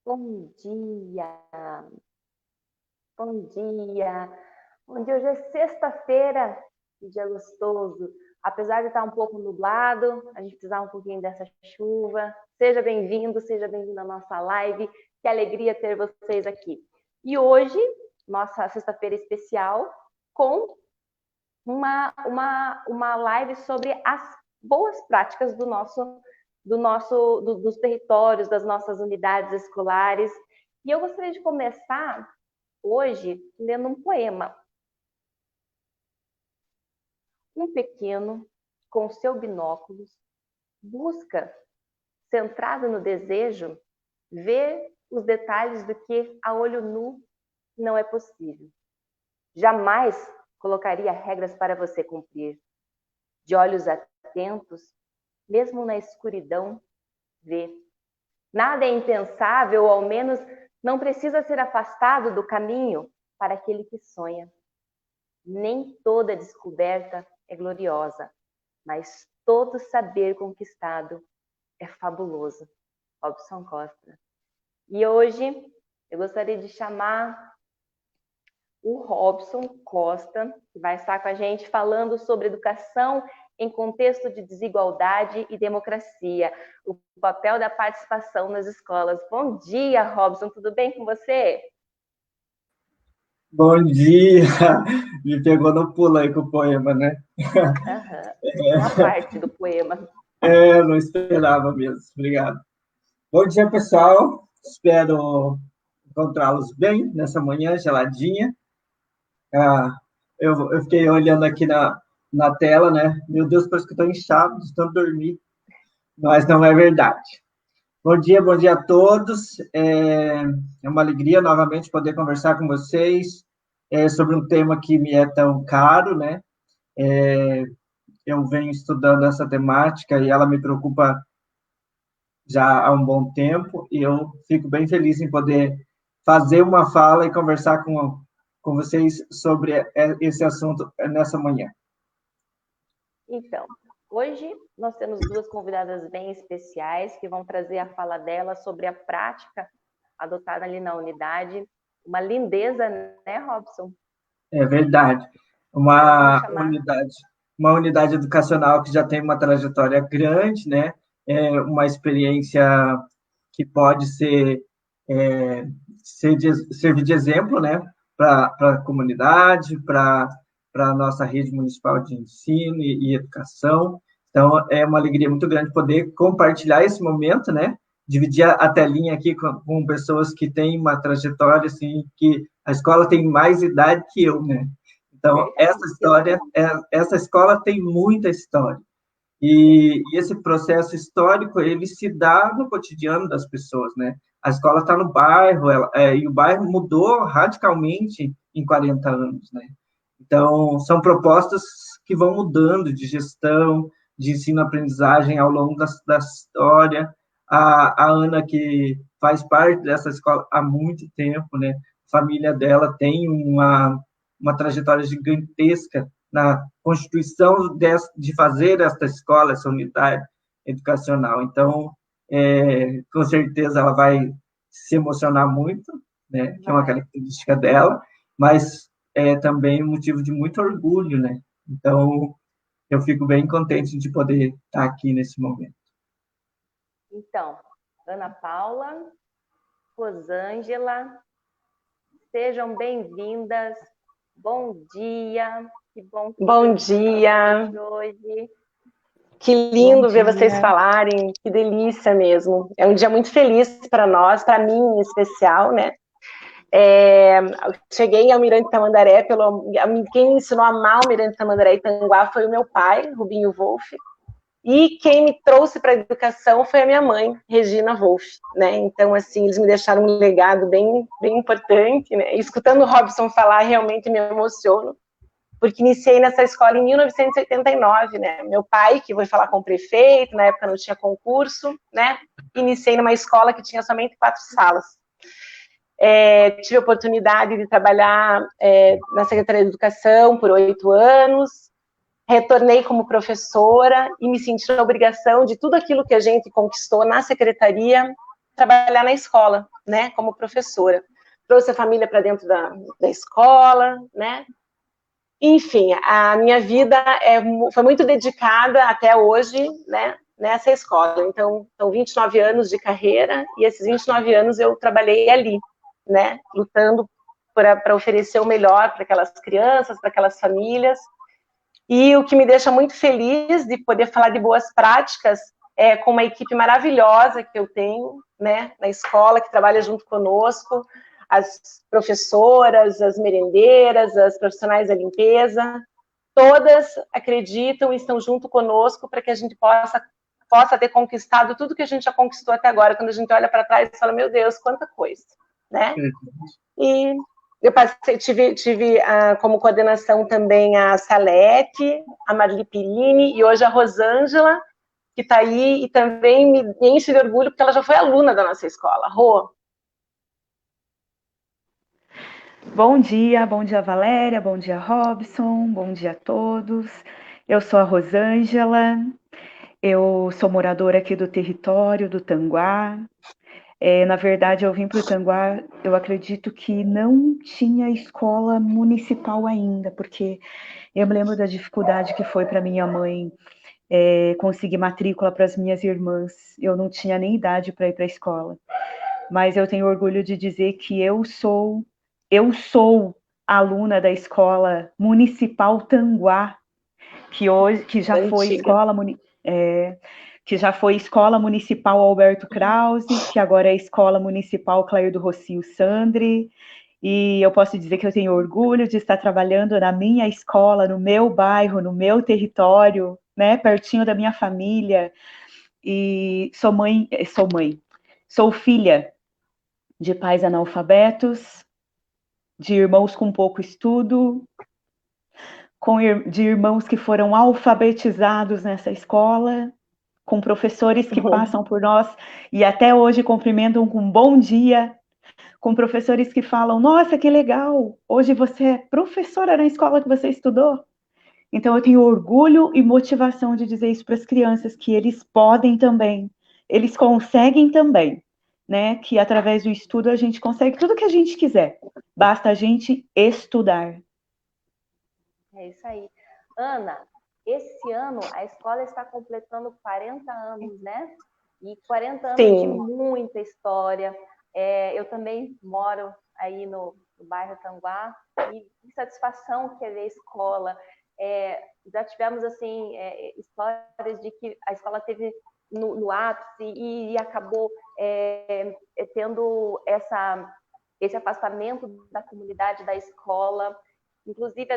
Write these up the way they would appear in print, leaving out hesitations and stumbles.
Bom dia, bom dia. Bom dia, hoje é sexta-feira, um dia gostoso. Apesar de estar um pouco nublado, a gente precisava um pouquinho dessa chuva. Seja bem-vindo à nossa live. Que alegria ter vocês aqui. E hoje, nossa sexta-feira especial, com uma live sobre as boas práticas dos territórios, das nossas unidades escolares. E eu gostaria de começar hoje lendo um poema. Um pequeno, com seu binóculos, busca, centrado no desejo, ver os detalhes do que a olho nu não é possível. Jamais colocaria regras para você cumprir. De olhos atentos, mesmo na escuridão, vê. Nada é impensável, ou ao menos não precisa ser afastado do caminho para aquele que sonha. Nem toda descoberta é gloriosa, mas todo saber conquistado é fabuloso. Robson Costa. E hoje eu gostaria de chamar o Robson Costa, que vai estar com a gente falando sobre educação em contexto de desigualdade e democracia, o papel da participação nas escolas. Bom dia, Robson, tudo bem com você? Bom dia! Me pegou no pulo aí com o poema, né? Uma parte do poema. Não esperava mesmo. Obrigado. Bom dia, pessoal. Espero encontrá-los bem nessa manhã geladinha. Eu fiquei olhando aqui na tela, né? Meu Deus, parece que estou inchado de tanto dormir. Mas não é verdade. Bom dia a todos. É uma alegria novamente poder conversar com vocês sobre um tema que me é tão caro, né? Eu venho estudando essa temática e ela me preocupa já há um bom tempo, e eu fico bem feliz em poder fazer uma fala e conversar com vocês sobre esse assunto nessa manhã. Então, hoje nós temos duas convidadas bem especiais que vão trazer a fala delas sobre a prática adotada ali na unidade. Uma lindeza, né, Robson? É verdade. Então, vamos Uma chamar. unidade, uma unidade educacional que já tem uma trajetória grande, né? Uma experiência que pode servir de exemplo, né? Para a comunidade, para a nossa rede municipal de ensino e educação. Então, é uma alegria muito grande poder compartilhar esse momento, né? Dividir a telinha aqui com pessoas que têm uma trajetória, assim, que a escola tem mais idade que eu, né? Então, essa escola tem muita história. E esse processo histórico, ele se dá no cotidiano das pessoas, né? A escola está no bairro, e o bairro mudou radicalmente em 40 anos, né? Então, são propostas que vão mudando de gestão, de ensino-aprendizagem ao longo da história. A Ana, que faz parte dessa escola há muito tempo, né? A família dela tem uma trajetória gigantesca na constituição de fazer esta escola, essa unidade educacional. Então, com certeza ela vai se emocionar muito, né? Que é uma característica dela, mas é também um motivo de muito orgulho, né? Então, eu fico bem contente de poder estar aqui nesse momento. Então, Ana Paula, Rosângela, sejam bem-vindas. Bom dia. Que bom que Bom vocês dia. hoje. Que lindo ver vocês falarem, que delícia mesmo. É um dia muito feliz para nós, para mim em especial, né? Cheguei ao Mirante Tamandaré, quem me ensinou a amar o Mirante Tamandaré e Tanguá foi o meu pai, Rubinho Wolff, e quem me trouxe para a educação foi a minha mãe, Regina Wolff, né? Então, assim, eles me deixaram um legado bem, bem importante, né? E escutando o Robson falar, realmente me emociono, porque iniciei nessa escola em 1989, né? Meu pai, que foi falar com o prefeito, na época não tinha concurso, né? Iniciei numa escola que tinha somente 4 salas. Tive a oportunidade de trabalhar na Secretaria de Educação por 8 anos, retornei como professora e me senti na obrigação de tudo aquilo que a gente conquistou na secretaria trabalhar na escola, né, como professora. Trouxe a família para dentro da escola, né? Enfim, a minha vida foi muito dedicada até hoje, né, nessa escola. Então, são 29 anos de carreira, e esses 29 anos eu trabalhei ali, né, lutando para oferecer o melhor para aquelas crianças, para aquelas famílias. E o que me deixa muito feliz de poder falar de boas práticas é com uma equipe maravilhosa que eu tenho, né, na escola, que trabalha junto conosco, as professoras, as merendeiras, as profissionais da limpeza, todas acreditam e estão junto conosco para que a gente possa ter conquistado tudo que a gente já conquistou até agora. Quando a gente olha para trás e fala, meu Deus, quanta coisa, né? E eu tive como coordenação também a Salete, a Marli Pirini e hoje a Rosângela, que está aí e também me enche de orgulho porque ela já foi aluna da nossa escola. Rô. Bom dia Valéria, bom dia Robson, bom dia a todos. Eu sou a Rosângela, eu sou moradora aqui do território do Tanguá. Na verdade, eu vim para o Tanguá, eu acredito que não tinha escola municipal ainda, porque eu me lembro da dificuldade que foi para minha mãe conseguir matrícula para as minhas irmãs. Eu não tinha nem idade para ir para a escola. Mas eu tenho orgulho de dizer que eu sou aluna da Escola Municipal Tanguá, que já foi Escola Municipal Alberto Krause, que agora é Escola Municipal Clair do Rocio Sandri, e eu posso dizer que eu tenho orgulho de estar trabalhando na minha escola, no meu bairro, no meu território, né, pertinho da minha família, e sou filha de pais analfabetos, de irmãos com pouco estudo, de irmãos que foram alfabetizados nessa escola, com professores que passam por nós e até hoje cumprimentam com bom dia, com professores que falam, nossa, que legal, hoje você é professora na escola que você estudou. Então eu tenho orgulho e motivação de dizer isso para as crianças, que eles podem também, eles conseguem também, né? Que através do estudo a gente consegue tudo que a gente quiser, basta a gente estudar. É isso aí. Ana, esse ano a escola está completando 40 anos, né? E 40 anos Sim. de muita história. Eu também moro aí no bairro Tanguá, e que satisfação que é ver a escola. Já tivemos, assim, histórias de que a escola teve no ápice e acabou tendo esse afastamento da comunidade da escola. Inclusive,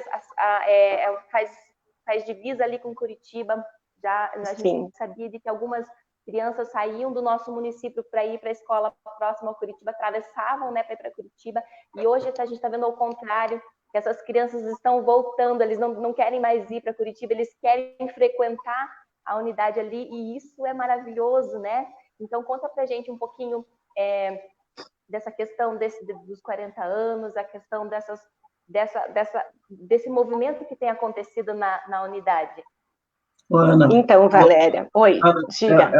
faz divisa ali com Curitiba. A gente sabia de que algumas crianças saíam do nosso município para ir para a escola próxima ao Curitiba, atravessavam, né, para ir para Curitiba, e hoje a gente está vendo ao contrário, que essas crianças estão voltando, eles não querem mais ir para Curitiba, eles querem frequentar a unidade ali, e isso é maravilhoso, né? Então, conta para a gente um pouquinho dessa questão dos 40 anos, a questão desse movimento que tem acontecido na unidade. Ana, então, Valéria, oi, Ana, diga.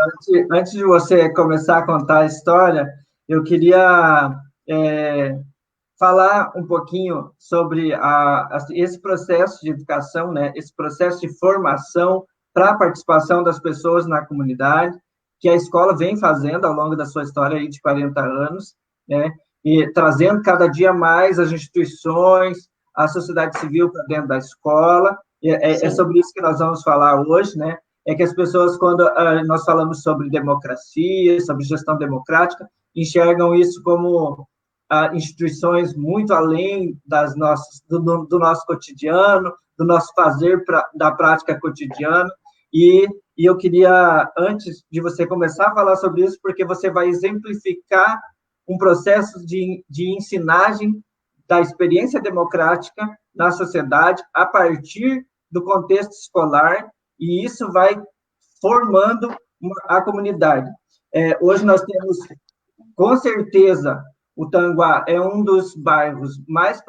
Antes de você começar a contar a história, eu queria falar um pouquinho sobre esse processo de educação, né, esse processo de formação para a participação das pessoas na comunidade, que a escola vem fazendo ao longo da sua história aí de 40 anos, né, e trazendo cada dia mais as instituições, a sociedade civil para dentro da escola. É sobre isso que nós vamos falar hoje, né? É que as pessoas, quando nós falamos sobre democracia, sobre gestão democrática, enxergam isso como instituições muito além do nosso cotidiano, do nosso fazer da prática cotidiana. E eu queria, antes de você começar a falar sobre isso, porque você vai exemplificar um processo de ensinagem da experiência democrática na sociedade a partir do contexto escolar, e isso vai formando a comunidade. Hoje nós temos, com certeza, o Tanguá é um dos bairros mais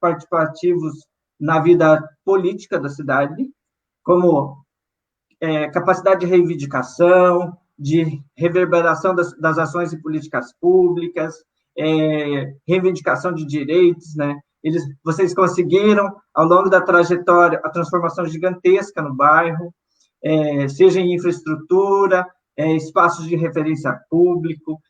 participativos na vida política da cidade, como capacidade de reivindicação, de reverberação das ações e políticas públicas, reivindicação de direitos, né? Vocês conseguiram, ao longo da trajetória, a transformação gigantesca no bairro, seja em infraestrutura, espaços de referência público,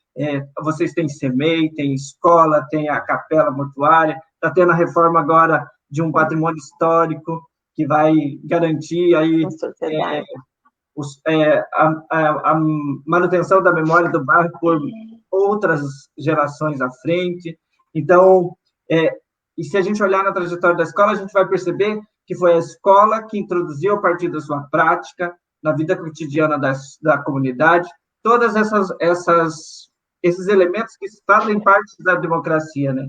vocês têm CEMEI, tem escola, tem a capela mortuária, está tendo a reforma agora de um patrimônio histórico que vai garantir aí a manutenção da memória do bairro por outras gerações à frente. Então, e se a gente olhar na trajetória da escola, a gente vai perceber que foi a escola que introduziu, a partir da sua prática, na vida cotidiana da comunidade, todas esses elementos que fazem parte da democracia, né?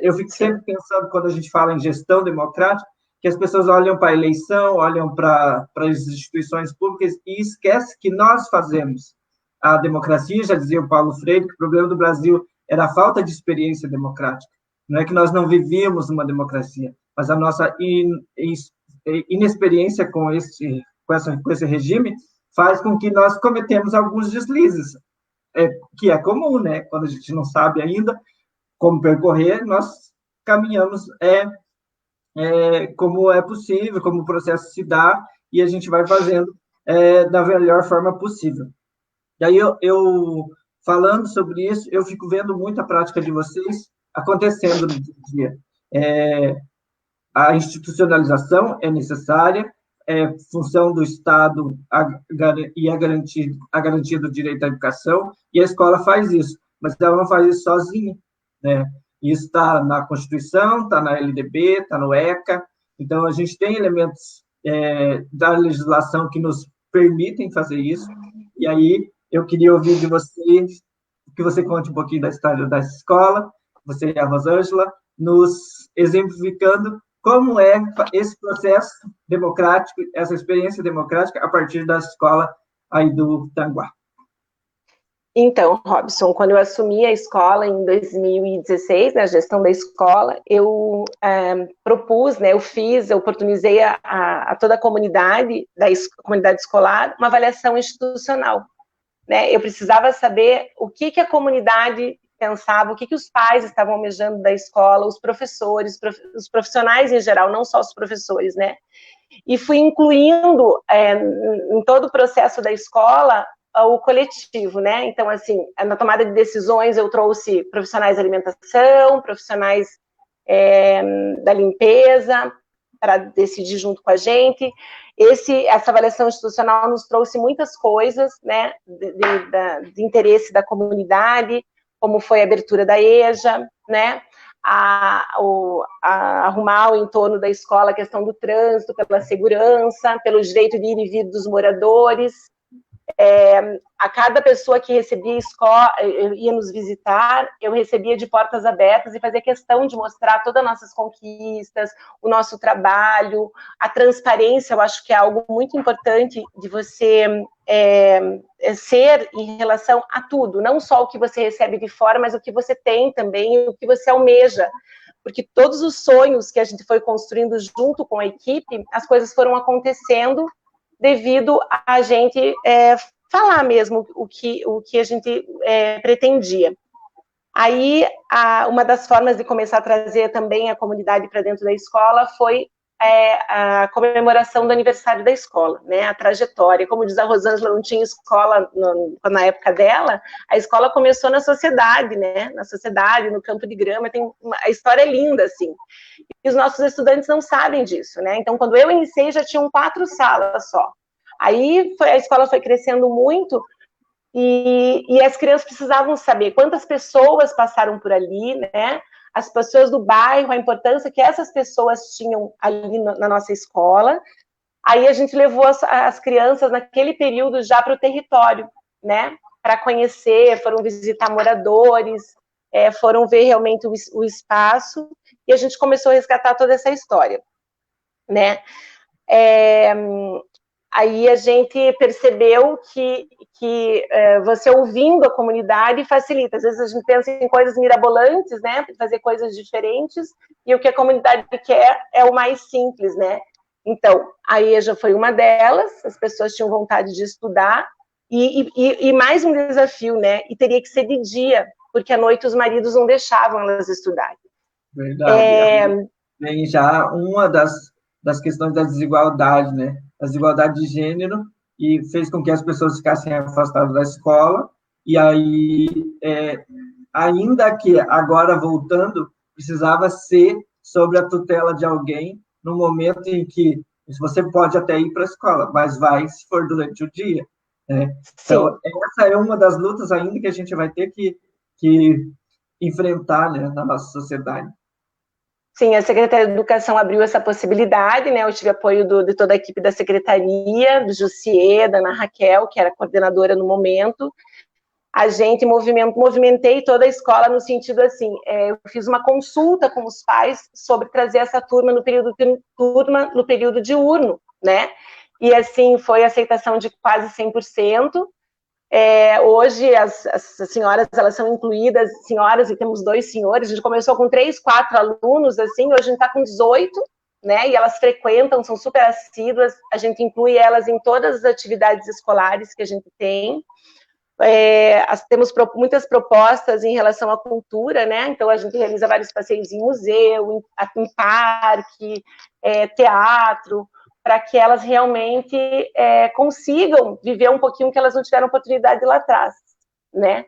Eu fico sempre pensando, quando a gente fala em gestão democrática, que as pessoas olham para a eleição, olham para as instituições públicas e esquecem que nós fazemos a democracia. Já dizia o Paulo Freire que o problema do Brasil era a falta de experiência democrática. Não é que nós não vivíamos uma democracia, mas a nossa inexperiência com esse regime faz com que nós cometemos alguns deslizes, que é comum, né? Quando a gente não sabe ainda como percorrer, nós caminhamos como é possível, como o processo se dá, e a gente vai fazendo da melhor forma possível. E aí, eu falando sobre isso, eu fico vendo muito a prática de vocês acontecendo no dia a dia. A institucionalização é necessária, função do Estado e a garantia do direito à educação, e a escola faz isso, mas ela não faz isso sozinha, né? Isso está na Constituição, está na LDB, está no ECA. Então, a gente tem elementos da legislação que nos permitem fazer isso. E aí, eu queria ouvir de vocês, que você conte um pouquinho da história da escola, você e a Rosângela, nos exemplificando como é esse processo democrático, essa experiência democrática, a partir da escola aí do Tanguá. Então, Robson, quando eu assumi a escola em 2016, a gestão da escola, eu propus, né, eu oportunizei a toda a comunidade comunidade escolar uma avaliação institucional, né? Eu precisava saber o que a comunidade pensava, o que os pais estavam almejando da escola, os professores, os profissionais em geral, não só os professores, né? E fui incluindo em todo o processo da escola o coletivo, né? Então, assim, na tomada de decisões eu trouxe profissionais de alimentação, profissionais da limpeza, para decidir junto com a gente. Essa avaliação institucional nos trouxe muitas coisas, né, de interesse da comunidade, como foi a abertura da EJA, né, arrumar o entorno da escola, a questão do trânsito, pela segurança, pelo direito de ir e vir dos moradores. A cada pessoa que recebia escola, ia nos visitar, eu recebia de portas abertas e fazia questão de mostrar todas as nossas conquistas, o nosso trabalho, a transparência. Eu acho que é algo muito importante de você ser em relação a tudo, não só o que você recebe de fora, mas o que você tem também, o que você almeja, porque todos os sonhos que a gente foi construindo junto com a equipe, as coisas foram acontecendo devido a gente falar mesmo o que a gente pretendia. Aí, uma das formas de começar a trazer também a comunidade para dentro da escola foi a comemoração do aniversário da escola, né, a trajetória. Como diz a Rosângela, não tinha escola na época dela, a escola começou na sociedade, né, no campo de grama, a história é linda, assim. E os nossos estudantes não sabem disso, né, então quando eu iniciei já tinham 4 salas só. Aí a escola foi crescendo muito e as crianças precisavam saber quantas pessoas passaram por ali, né? As pessoas do bairro, a importância que essas pessoas tinham ali na nossa escola. Aí a gente levou as crianças naquele período já para o território, né? Para conhecer, foram visitar moradores, foram ver realmente o espaço, e a gente começou a resgatar toda essa história, né? Aí a gente percebeu que você ouvindo a comunidade facilita. Às vezes a gente pensa em coisas mirabolantes, né, fazer coisas diferentes, e o que a comunidade quer é o mais simples, né. Então, a EJA foi uma delas, as pessoas tinham vontade de estudar, E mais um desafio, né? E teria que ser de dia, porque à noite os maridos não deixavam elas estudarem. Verdade. Vem já uma das questões da desigualdade, né? A desigualdade de gênero, e fez com que as pessoas ficassem afastadas da escola, e aí, ainda que agora voltando, precisava ser sob a tutela de alguém, no momento em que você pode até ir para a escola, mas vai se for durante o dia, né? Então, essa é uma das lutas ainda que a gente vai ter que enfrentar, né, na nossa sociedade. Sim, a Secretaria de Educação abriu essa possibilidade, né? Eu tive apoio de toda a equipe da Secretaria, do Jussier, da Ana Raquel, que era coordenadora no momento. A gente movimentei toda a escola no sentido assim, eu fiz uma consulta com os pais sobre trazer essa turma no período diurno, né? E assim, foi aceitação de quase 100%. Hoje as senhoras, elas são incluídas, senhoras, e temos 2 senhores, a gente começou com 3, 4 alunos, assim, hoje a gente está com 18, né, e elas frequentam, são super assíduas, a gente inclui elas em todas as atividades escolares que a gente tem. Temos muitas propostas em relação à cultura, né, então a gente realiza vários passeios em museu, em parque, teatro, para que elas realmente consigam viver um pouquinho que elas não tiveram oportunidade lá atrás, né?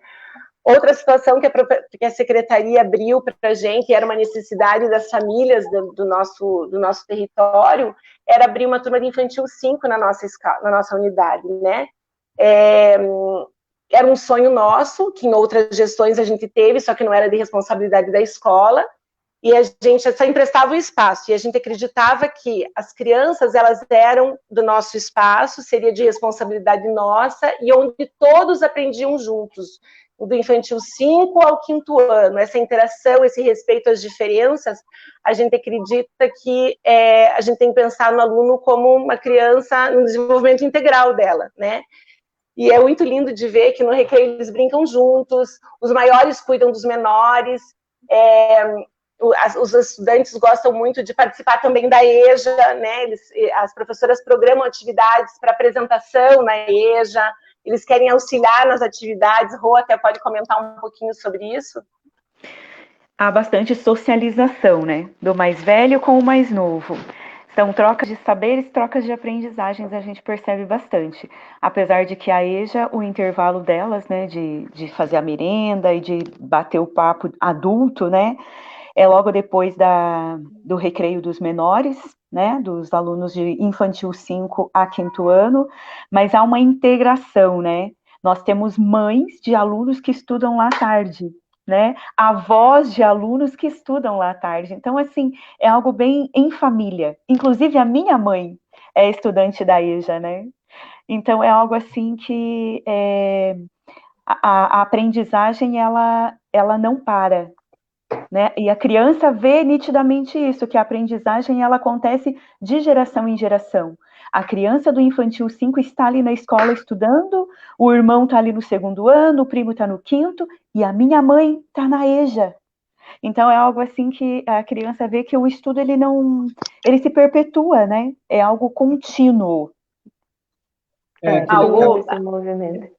Outra situação que a Secretaria abriu para a gente, era uma necessidade das famílias do nosso território, era abrir uma turma de infantil 5 na nossa unidade, né? Era um sonho nosso, que em outras gestões a gente teve, só que não era de responsabilidade da escola, e a gente só emprestava o espaço, e a gente acreditava que as crianças, elas eram do nosso espaço, seria de responsabilidade nossa, e onde todos aprendiam juntos, do infantil 5 ao 5º ano, essa interação, esse respeito às diferenças, a gente acredita que a gente tem que pensar no aluno como uma criança, no desenvolvimento integral dela, né? E é muito lindo de ver que no recreio eles brincam juntos, os maiores cuidam dos menores, os estudantes gostam muito de participar também da EJA, né? As professoras programam atividades para apresentação na EJA, eles querem auxiliar nas atividades. Rô até pode comentar um pouquinho sobre isso. Há bastante socialização, né? Do mais velho com o mais novo. São trocas de saberes, trocas de aprendizagens, a gente percebe bastante. Apesar de que a EJA, o intervalo delas, né, de fazer a merenda e de bater o papo adulto, né, é logo depois do recreio dos menores, né, dos alunos de infantil 5 a 5º ano, mas há uma integração, né? Nós temos mães de alunos que estudam lá à tarde, né? Avós de alunos que estudam lá à tarde. Então, assim, é algo bem em família. Inclusive, a minha mãe é estudante da EJA, né? Então, é algo assim que a aprendizagem, ela não para, né? E a criança vê nitidamente isso, que a aprendizagem ela acontece de geração em geração. A criança do infantil 5 está ali na escola estudando, o irmão está ali no 2º ano, o primo está no 5º, e a minha mãe está na EJA. Então é algo assim que a criança vê que o estudo ele se perpetua, né? É algo contínuo. Algo esse movimento.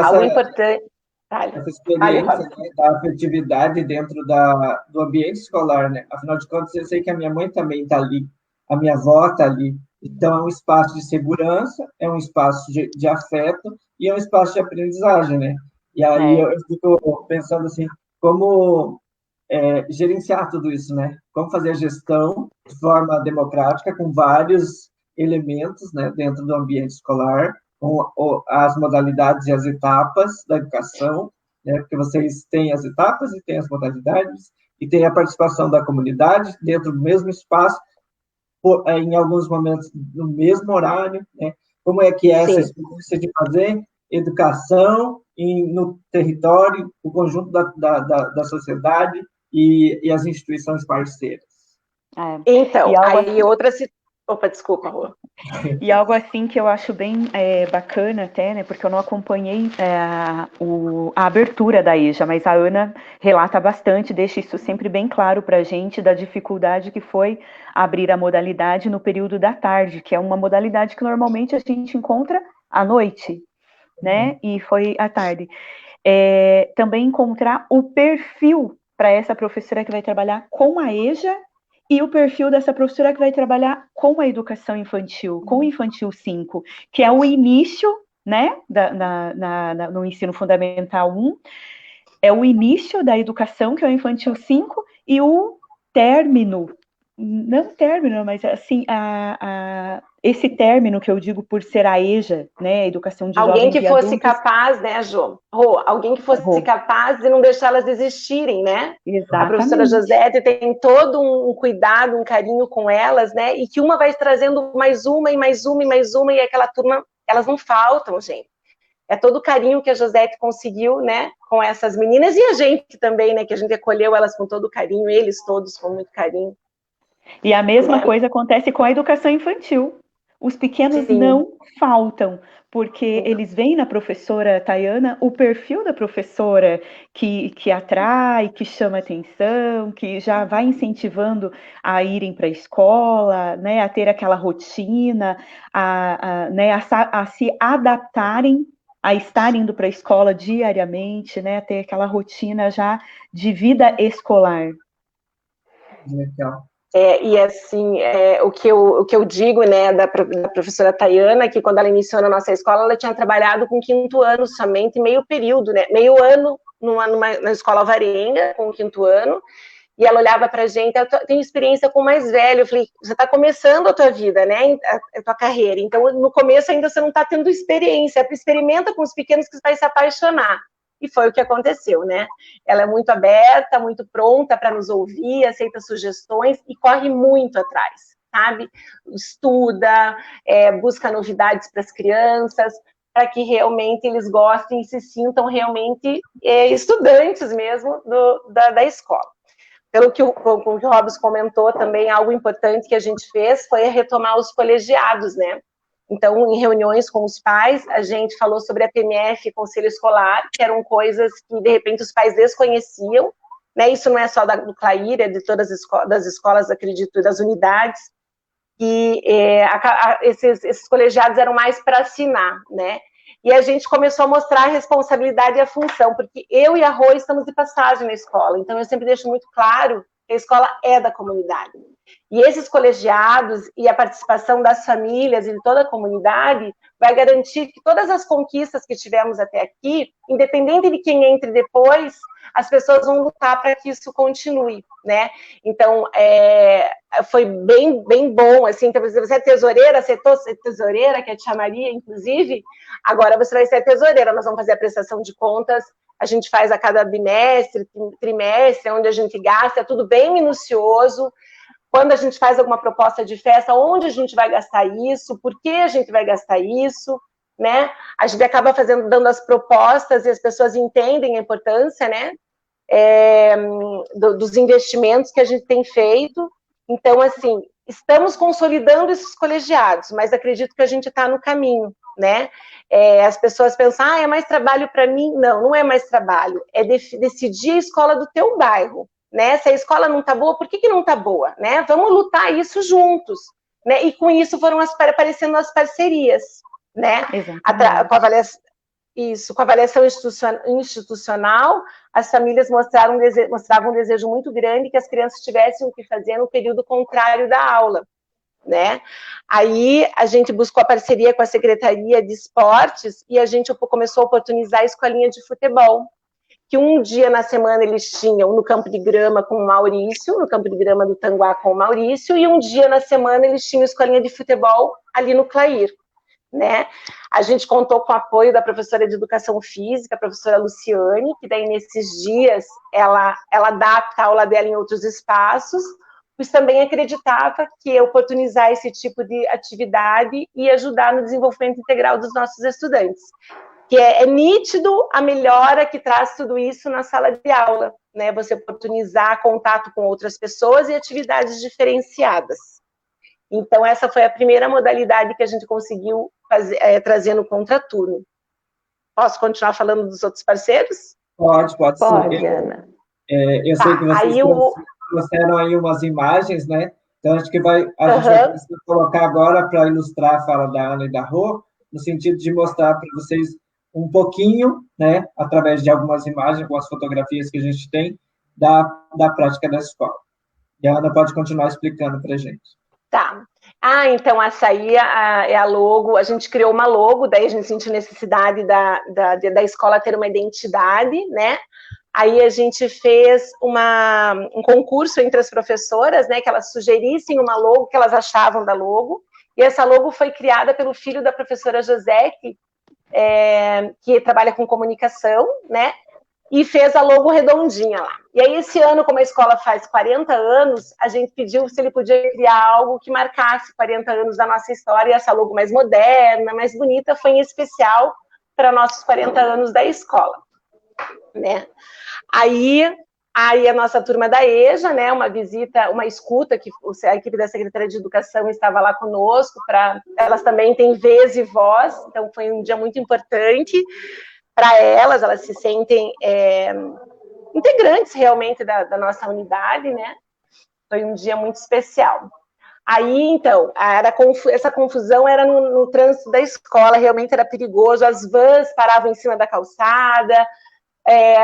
Algo importante. Essa experiência, né, da afetividade dentro do ambiente escolar, né? Afinal de contas, eu sei que a minha mãe também está ali, a minha avó está ali. Então, é um espaço de segurança, é um espaço de afeto e é um espaço de aprendizagem, né? E aí eu fico pensando assim, como gerenciar tudo isso, né? Como fazer a gestão de forma democrática com vários elementos, né, dentro do ambiente escolar, com as modalidades e as etapas da educação, né, porque vocês têm as etapas e têm as modalidades, e tem a participação da comunidade dentro do mesmo espaço, em alguns momentos no mesmo horário, né? Como é que é essa experiência de fazer educação no território, o conjunto da sociedade e as instituições parceiras? Então, aí outra situação. Opa, desculpa, Rô. E algo assim que eu acho bem bacana até, né, porque eu não acompanhei a abertura da EJA, mas a Ana relata bastante, deixa isso sempre bem claro para a gente, da dificuldade que foi abrir a modalidade no período da tarde, que é uma modalidade que normalmente a gente encontra à noite, né? E foi à tarde. Também encontrar o perfil para essa professora que vai trabalhar com a EJA e o perfil dessa professora que vai trabalhar com a educação infantil, com o Infantil 5, que é o início, né, no ensino fundamental 1, é o início da educação, que é o Infantil 5, e o término, não término, mas assim, esse término que eu digo por ser a EJA, né, Educação de Alguém Jovens que e fosse Adultos. capaz, né, Jô? Alguém que fosse capaz de não deixá-las desistirem, né? Exatamente. A professora Josete tem todo um cuidado, um carinho com elas, né? E que uma vai trazendo mais uma, e mais uma, e mais uma, e aquela turma, elas não faltam, gente. É todo o carinho que a Josete conseguiu, né, com essas meninas, e a gente também, né, que a gente acolheu elas com todo carinho, eles todos com muito carinho. E a mesma coisa acontece com a educação infantil. Os pequenos não faltam, porque eles veem na professora Tayana o perfil da professora que atrai, que chama atenção, que já vai incentivando a irem para a escola, né, a ter aquela rotina, né, a se adaptarem, a estar indo para a escola diariamente, né, a ter aquela rotina já de vida escolar. Legal. E assim, o que eu digo, né, da professora Tayana, que quando ela iniciou na nossa escola, ela tinha trabalhado com 5º ano somente, meio período, né, meio ano na escola alvarenga, com o 5º ano, e ela olhava pra gente, eu tenho experiência com o mais velho, eu falei, você tá começando a tua vida, né, a tua carreira, então no começo ainda você não tá tendo experiência, experimenta com os pequenos que você vai se apaixonar. E foi o que aconteceu, né? Ela é muito aberta, muito pronta para nos ouvir, aceita sugestões e corre muito atrás, sabe? Estuda, busca novidades para as crianças, para que realmente eles gostem e se sintam realmente estudantes mesmo da escola. Pelo que o Robson comentou também, algo importante que a gente fez foi retomar os colegiados, né? Então, em reuniões com os pais, a gente falou sobre a PMF, Conselho Escolar, que eram coisas que, de repente, os pais desconheciam, né? Isso não é só do CLAIR, é de todas das escolas, acredito, das unidades, e esses colegiados eram mais para assinar, né? E a gente começou a mostrar a responsabilidade e a função, porque eu e a Rô estamos de passagem na escola, então eu sempre deixo muito claro que a escola é da comunidade. E esses colegiados e a participação das famílias e de toda a comunidade vai garantir que todas as conquistas que tivemos até aqui, independente de quem entre depois, as pessoas vão lutar para que isso continue, né? Então, foi bem bom, assim, então, você é tesoureira, aceitou ser tesoureira, que é a tia Maria, inclusive, agora você vai ser a tesoureira, nós vamos fazer a prestação de contas, a gente faz a cada bimestre, trimestre, onde a gente gasta, é tudo bem minucioso. Quando a gente faz alguma proposta de festa, onde a gente vai gastar isso, por que a gente vai gastar isso, né? A gente acaba dando as propostas e as pessoas entendem a importância, né? Dos investimentos que a gente tem feito. Então, assim, estamos consolidando esses colegiados, mas acredito que a gente está no caminho, né? As pessoas pensam, é mais trabalho para mim? Não, não é mais trabalho, é decidir a escola do teu bairro. Né? Se a escola não está boa, por que não está boa? Né? Vamos lutar isso juntos. Né? E com isso foram aparecendo as parcerias. Né? Com a avaliação institucional, as famílias mostravam um desejo muito grande que as crianças tivessem o que fazer no período contrário da aula. Né? Aí a gente buscou a parceria com a Secretaria de Esportes e a gente começou a oportunizar a escolinha de futebol, que um dia na semana eles tinham no campo de grama com o Maurício, no campo de grama do Tanguá com o Maurício, e um dia na semana eles tinham escolinha de futebol ali no Clair, né? A gente contou com o apoio da professora de Educação Física, a professora Luciane, que daí nesses dias ela adapta a aula dela em outros espaços, pois também acreditava que oportunizar esse tipo de atividade ia ajudar no desenvolvimento integral dos nossos estudantes. Que é nítido a melhora que traz tudo isso na sala de aula, né? Você oportunizar contato com outras pessoas e atividades diferenciadas. Então, essa foi a primeira modalidade que a gente conseguiu trazer no contraturno. Posso continuar falando dos outros parceiros? Pode Pode, Ana. Eu sei que vocês trouxeram aí umas imagens, né? Então, acho que a gente vai colocar agora para ilustrar a fala da Ana e da Rô, no sentido de mostrar para vocês um pouquinho, né, através de algumas imagens, algumas fotografias que a gente tem, da prática da escola. E a Ana pode continuar explicando para a gente. Tá. Então essa aí é a logo, a gente criou uma logo, daí a gente sentiu necessidade da escola ter uma identidade, né? Aí a gente fez um concurso entre as professoras, né, que elas sugerissem uma logo que elas achavam da logo, e essa logo foi criada pelo filho da professora José, que trabalha com comunicação, né, e fez a logo redondinha lá. E aí, esse ano, como a escola faz 40 anos, a gente pediu se ele podia criar algo que marcasse 40 anos da nossa história, e essa logo mais moderna, mais bonita, foi em especial para nossos 40 anos da escola, né? Aí a nossa turma da EJA, né, uma visita, uma escuta, que a equipe da Secretaria de Educação estava lá conosco, elas também têm vez e voz, então foi um dia muito importante para elas se sentem integrantes realmente da nossa unidade, né? Foi um dia muito especial. Aí, então, essa confusão era no trânsito da escola, realmente era perigoso, as vans paravam em cima da calçada,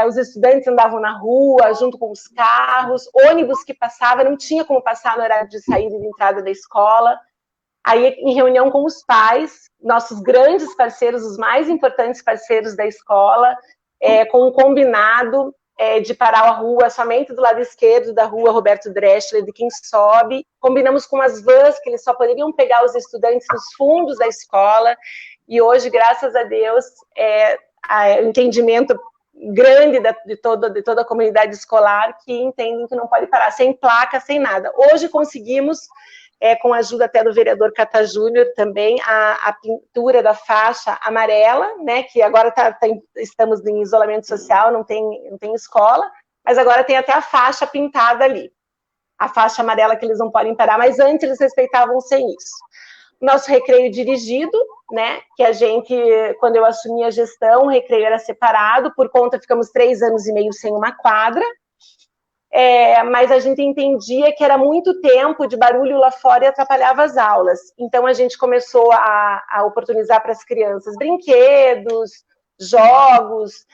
os estudantes andavam na rua junto com os carros, ônibus que passavam, não tinha como passar no horário de saída e de entrada da escola. Aí, em reunião com os pais, nossos grandes parceiros, os mais importantes parceiros da escola, com um combinado de parar a rua somente do lado esquerdo da rua Roberto Dreschler, de quem sobe. Combinamos com as vans, que eles só poderiam pegar os estudantes nos fundos da escola. E hoje, graças a Deus, o entendimento grande de toda a comunidade escolar, que entendem que não pode parar sem placa, sem nada. Hoje conseguimos, com a ajuda até do vereador Cata Júnior também, a pintura da faixa amarela, né, que agora estamos em isolamento social, não tem escola, mas agora tem até a faixa pintada ali, a faixa amarela que eles não podem parar, mas antes eles respeitavam sem isso. Nosso recreio dirigido, né, que a gente, quando eu assumi a gestão, o recreio era separado, por conta, ficamos 3 anos e meio sem uma quadra, mas a gente entendia que era muito tempo de barulho lá fora e atrapalhava as aulas. Então, a gente começou a oportunizar para as crianças brinquedos, jogos,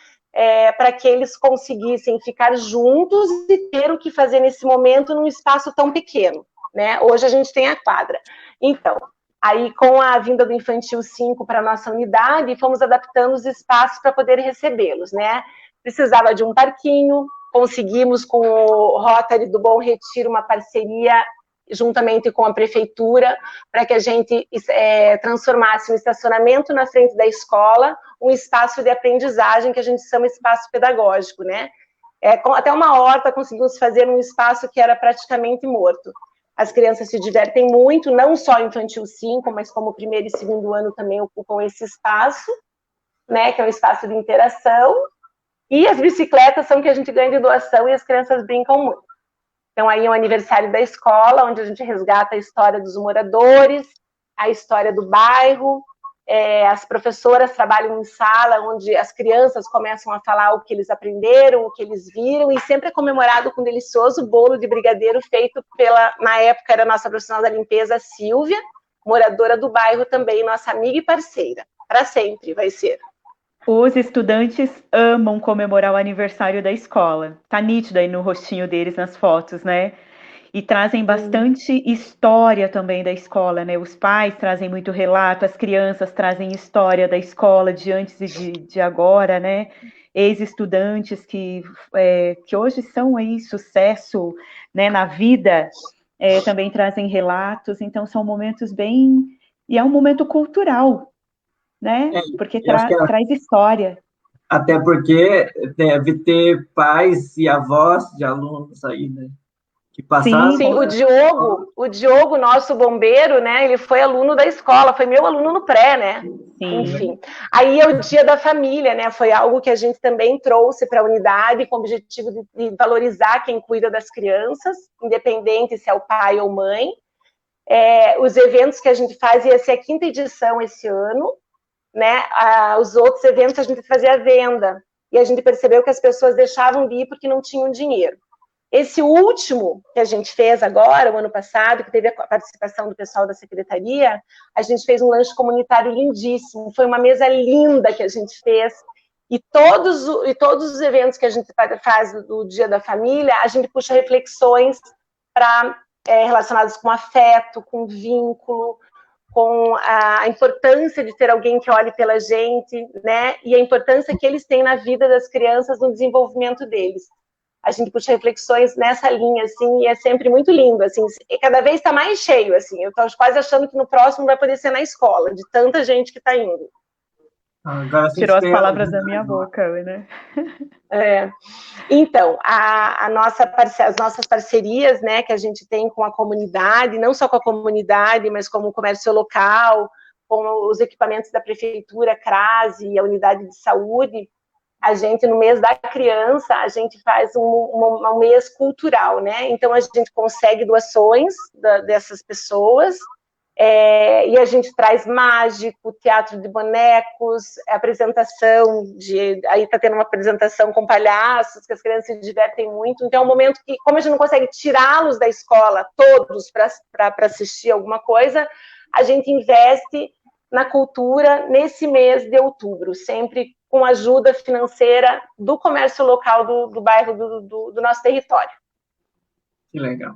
para que eles conseguissem ficar juntos e ter o que fazer nesse momento num espaço tão pequeno, né? Hoje a gente tem a quadra. Então, aí, com a vinda do Infantil 5 para a nossa unidade, fomos adaptando os espaços para poder recebê-los, né? Precisava de um parquinho, conseguimos com o Rotary do Bom Retiro uma parceria juntamente com a prefeitura para que a gente transformasse um estacionamento na frente da escola, um espaço de aprendizagem que a gente chama espaço pedagógico, né? Até uma horta conseguimos fazer um espaço que era praticamente morto. As crianças se divertem muito, não só Infantil 5, mas como o 1º e 2º ano também ocupam esse espaço, né, que é um espaço de interação. E as bicicletas são que a gente ganha de doação e as crianças brincam muito. Então, aí é o aniversário da escola, onde a gente resgata a história dos moradores, a história do bairro. As professoras trabalham em sala, onde as crianças começam a falar o que eles aprenderam, o que eles viram, e sempre é comemorado com um delicioso bolo de brigadeiro feito na época, era a nossa profissional da limpeza, Silvia, moradora do bairro também, nossa amiga e parceira. Para sempre vai ser. Os estudantes amam comemorar o aniversário da escola. Tá nítido aí no rostinho deles nas fotos, né? E trazem bastante história também da escola, né? Os pais trazem muito relato, as crianças trazem história da escola de antes e de agora, né? Ex-estudantes que hoje são aí sucesso, né, na vida, também trazem relatos, então são momentos bem... E é um momento cultural, né? Porque traz história. Até porque deve ter pais e avós de alunos aí, né? Que passaram. Sim, o Diogo, nosso bombeiro, né? Ele foi aluno da escola, foi meu aluno no pré, né? Sim. Enfim. Aí é o Dia da Família, né? Foi algo que a gente também trouxe para a unidade com o objetivo de valorizar quem cuida das crianças, independente se é o pai ou mãe. Os eventos que a gente faz, ia ser a 5ª edição esse ano, né? Os outros eventos a gente fazia venda, e a gente percebeu que as pessoas deixavam de ir porque não tinham dinheiro. Esse último que a gente fez agora, o ano passado, que teve a participação do pessoal da secretaria, a gente fez um lanche comunitário lindíssimo, foi uma mesa linda que a gente fez, e todos os eventos que a gente faz do Dia da Família, a gente puxa reflexões relacionadas com afeto, com vínculo, com a importância de ter alguém que olhe pela gente, né? E a importância que eles têm na vida das crianças, no desenvolvimento deles. A gente puxa reflexões nessa linha, assim, e é sempre muito lindo, assim, e cada vez está mais cheio, assim, eu estou quase achando que no próximo vai poder ser na escola, de tanta gente que está indo. Agora tirou as palavras da minha boca, né? Então, as nossas parcerias, né, que a gente tem com a comunidade, não só com a comunidade, mas como o comércio local, com os equipamentos da prefeitura, CRASE e a unidade de saúde, a gente, no mês da criança, a gente faz um mês cultural, né? Então, a gente consegue doações dessas pessoas, e a gente traz mágico, teatro de bonecos, apresentação aí está tendo uma apresentação com palhaços, que as crianças se divertem muito. Então, é um momento que, como a gente não consegue tirá-los da escola, todos, para assistir alguma coisa, a gente investe na cultura nesse mês de outubro, sempre com ajuda financeira do comércio local do bairro do nosso território. Que legal.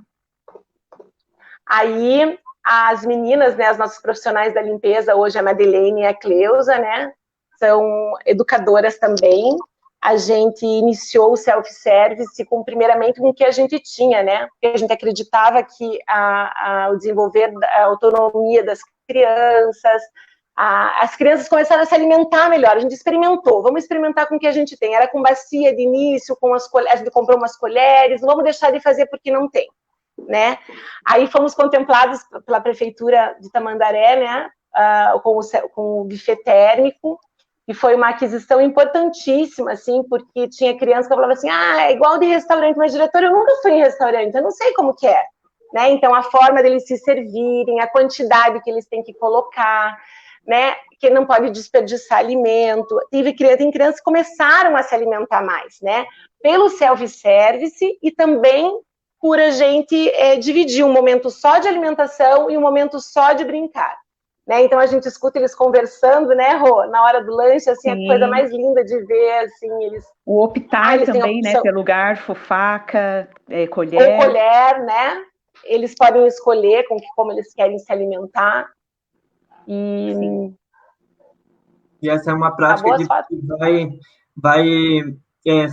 Aí, as meninas, né, as nossas profissionais da limpeza, hoje a Madeleine e a Cleusa, né, são educadoras também. A gente iniciou o self-service primeiramente com o que a gente tinha, né, porque a gente acreditava que o desenvolver a autonomia das crianças, as crianças começaram a se alimentar melhor, a gente experimentou, vamos experimentar com o que a gente tem, era com bacia de início, a gente comprou umas colheres, não vamos deixar de fazer porque não tem, né? Aí fomos contemplados pela prefeitura de Tamandaré, né, com o buffet térmico, e foi uma aquisição importantíssima, assim, porque tinha criança que falava assim, é igual de restaurante, mas diretor, eu nunca fui em restaurante, eu não sei como que é, né? Então a forma deles se servirem, a quantidade que eles têm que colocar, né, que não pode desperdiçar alimento. Tem crianças que começaram a se alimentar mais, né, pelo self-service e também por a gente dividir um momento só de alimentação e um momento só de brincar, né? Então a gente escuta eles conversando, né, Rô, na hora do lanche, assim, Sim. a coisa mais linda de ver, assim, eles... O optar também, né, pelo garfo, faca, colher. Ou colher, né? Eles podem escolher como eles querem se alimentar. E essa é uma prática que vai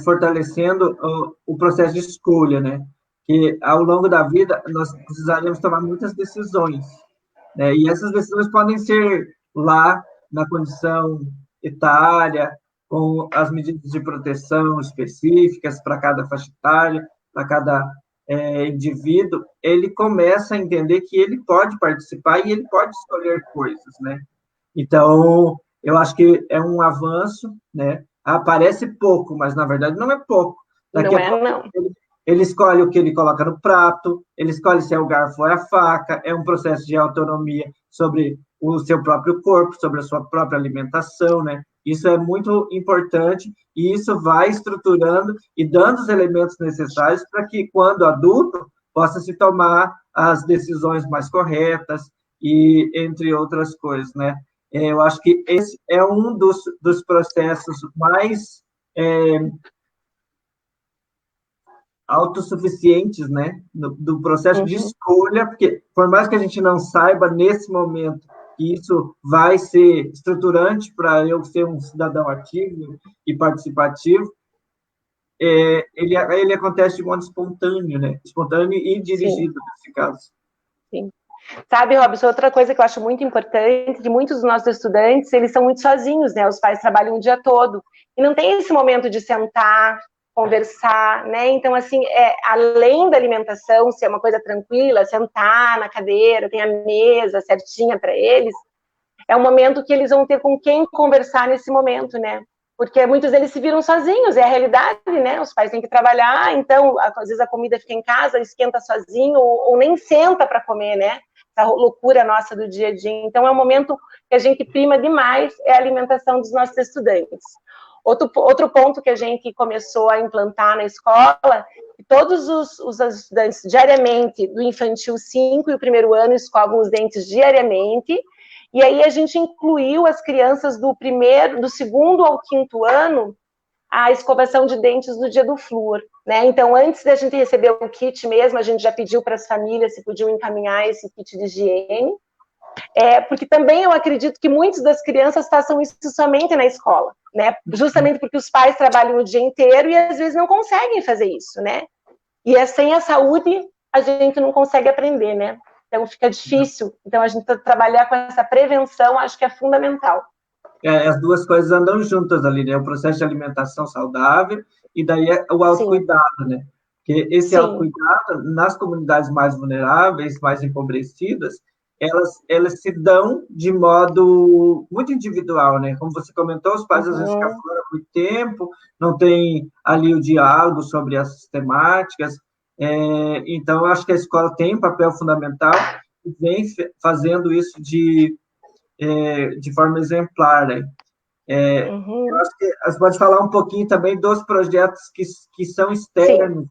fortalecendo o processo de escolha, né? Que ao longo da vida nós precisaremos tomar muitas decisões, né? E essas decisões podem ser lá na condição etária, com as medidas de proteção específicas para cada faixa etária, para cada indivíduo. Ele começa a entender que ele pode participar e ele pode escolher coisas, né? Então, eu acho que é um avanço, né? Parece pouco, mas na verdade não é pouco. Não. Ele escolhe o que ele coloca no prato, ele escolhe se é o garfo ou é a faca, é um processo de autonomia sobre o seu próprio corpo, sobre a sua própria alimentação, né? Isso é muito importante e isso vai estruturando e dando os elementos necessários para que, quando adulto, possa se tomar as decisões mais corretas e entre outras coisas, né? Eu acho que esse é um dos processos mais autossuficientes, né, do processo de escolha, porque por mais que a gente não saiba nesse momento que isso vai ser estruturante para eu ser um cidadão ativo e participativo, ele acontece de modo espontâneo, né, espontâneo e dirigido, nesse caso. Sim. Sabe, Robson, outra coisa que eu acho muito importante, que muitos dos nossos estudantes, eles são muito sozinhos, né, os pais trabalham o dia todo, e não tem esse momento de sentar, conversar, né, então, assim, além da alimentação ser uma coisa tranquila, sentar na cadeira, tem a mesa certinha para eles, é um momento que eles vão ter com quem conversar nesse momento, né, porque muitos deles se viram sozinhos, é a realidade, né, os pais têm que trabalhar, então, às vezes a comida fica em casa, esquenta sozinho, ou nem senta para comer, né, essa loucura nossa do dia a dia. Então, é um momento que a gente prima demais, é a alimentação dos nossos estudantes. Outro ponto que a gente começou a implantar na escola, todos os ajudantes diariamente, do infantil 5 e o primeiro ano, escovam os dentes diariamente, e aí a gente incluiu as crianças do segundo ao quinto ano, a escovação de dentes no dia do flúor, né? Então, antes da gente receber o kit mesmo, a gente já pediu para as famílias se podiam encaminhar esse kit de higiene, porque também eu acredito que muitas das crianças façam isso somente na escola, né? Justamente porque os pais trabalham o dia inteiro e às vezes não conseguem fazer isso, né? E sem a saúde a gente não consegue aprender, né? Então fica difícil. Então a gente trabalhar com essa prevenção acho que é fundamental. As duas coisas andam juntas ali, né? O processo de alimentação saudável e daí o autocuidado, né? Porque esse autocuidado, nas comunidades mais vulneráveis, mais empobrecidas, elas se dão de modo muito individual, né? Como você comentou, os pais às vezes ficam fora muito tempo, não tem ali o diálogo sobre as temáticas, então eu acho que a escola tem um papel fundamental e vem fazendo isso de forma exemplar, né? Eu acho que você pode falar um pouquinho também dos projetos que são externos,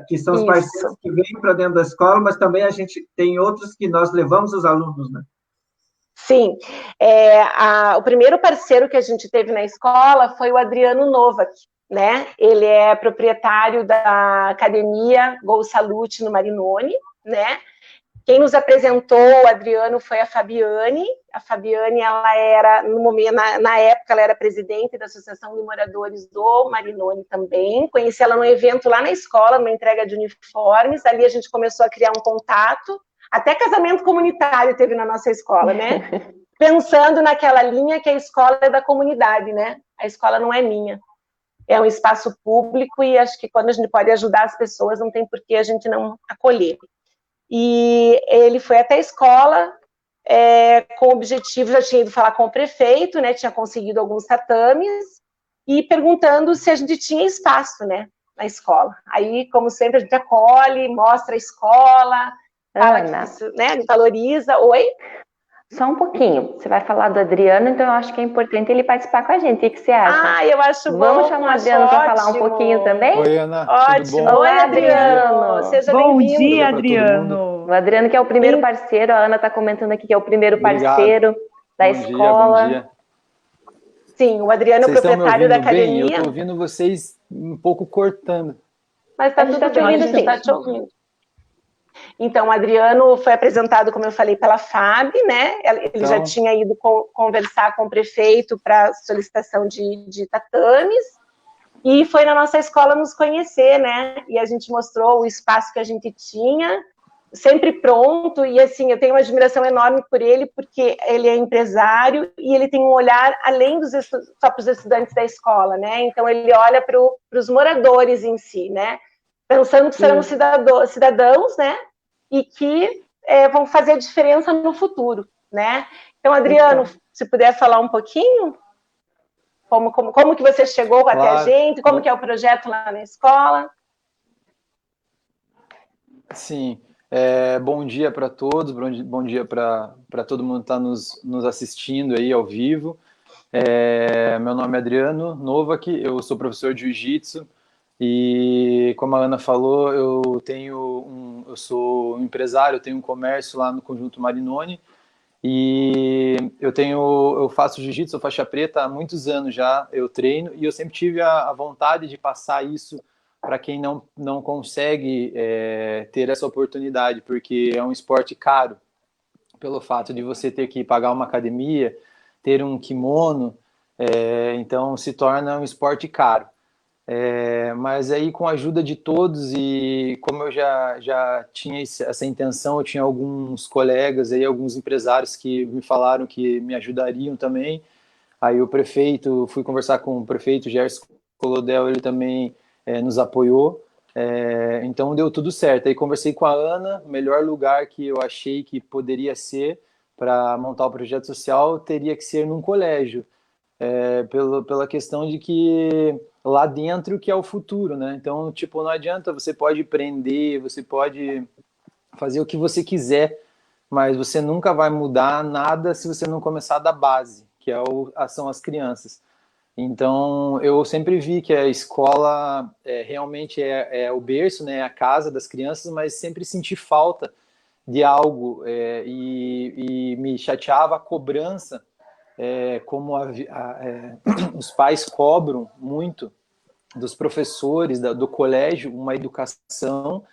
que são os parceiros que vêm para dentro da escola, mas também a gente tem outros que nós levamos os alunos, né? Sim. O primeiro parceiro que a gente teve na escola foi o Adriano Novak, né? Ele é proprietário da academia Gol Salute no Marinoni, né? Quem nos apresentou o Adriano foi a Fabiane. A Fabiane, ela era, na época, ela era presidente da Associação de Moradores do Marinoni também. Conheci ela num evento lá na escola, numa entrega de uniformes. Ali a gente começou a criar um contato. Até casamento comunitário teve na nossa escola, né? Pensando naquela linha que a escola é da comunidade, né? A escola não é minha. É um espaço público e acho que quando a gente pode ajudar as pessoas, não tem por que a gente não acolher. E ele foi até a escola com o objetivo, já tinha ido falar com o prefeito, né, tinha conseguido alguns tatames, e perguntando se a gente tinha espaço, né, na escola. Aí, como sempre, a gente acolhe, mostra a escola, fala que isso, né, valoriza. Oi? Só um pouquinho. Você vai falar do Adriano, então eu acho que é importante ele participar com a gente. O que você acha? Eu acho bom. Vamos chamar o Adriano para falar um pouquinho também? Oi, Ana. Ótimo. Tudo bom? Oi, Adriano. Seja bem-vindo. Bom dia, Adriano. O Adriano que é o primeiro parceiro, a Ana está comentando aqui que é o primeiro parceiro da escola. Bom dia. Sim, o Adriano é o proprietário da academia. Bem? Eu estou ouvindo vocês um pouco cortando. Mas está tudo bem, a gente está te ouvindo. Então, o Adriano foi apresentado, como eu falei, pela FAB, né? Ele já tinha ido conversar com o prefeito para solicitação de tatames, e foi na nossa escola nos conhecer, né? E a gente mostrou o espaço que a gente tinha, sempre pronto, e assim, eu tenho uma admiração enorme por ele, porque ele é empresário e ele tem um olhar além só para os estudantes da escola, né? Então, ele olha para os moradores em si, né? Pensando que serão cidadãos, né? E que vão fazer a diferença no futuro, né? Então, Adriano, se puder falar um pouquinho, como que você chegou até a gente, como que é o projeto lá na escola? Sim, bom dia para todos, bom dia para todo mundo que está nos assistindo aí ao vivo. Meu nome é Adriano Novak, eu sou professor de Jiu-Jitsu e, como a Ana falou, eu sou um empresário, eu tenho um comércio lá no Conjunto Marinoni e eu faço Jiu-Jitsu, sou faixa preta há muitos anos já, eu treino e eu sempre tive a vontade de passar isso para quem não consegue ter essa oportunidade, porque é um esporte caro, pelo fato de você ter que pagar uma academia, ter um kimono, então se torna um esporte caro. Mas aí, com a ajuda de todos, e como eu já tinha essa intenção, eu tinha alguns colegas, aí, alguns empresários que me falaram que me ajudariam também. Aí fui conversar com o prefeito Gerson Colodel, ele também nos apoiou, então deu tudo certo. Aí conversei com a Ana, o melhor lugar que eu achei que poderia ser para montar o projeto social teria que ser num colégio, pela questão de que lá dentro que é o futuro, né? Então, tipo, não adianta, você pode prender, você pode fazer o que você quiser, mas você nunca vai mudar nada se você não começar da base, que são as crianças. Então, eu sempre vi que a escola realmente é o berço, né, a casa das crianças, mas sempre senti falta de algo e me chateava a cobrança, como os pais cobram muito dos professores do colégio uma educação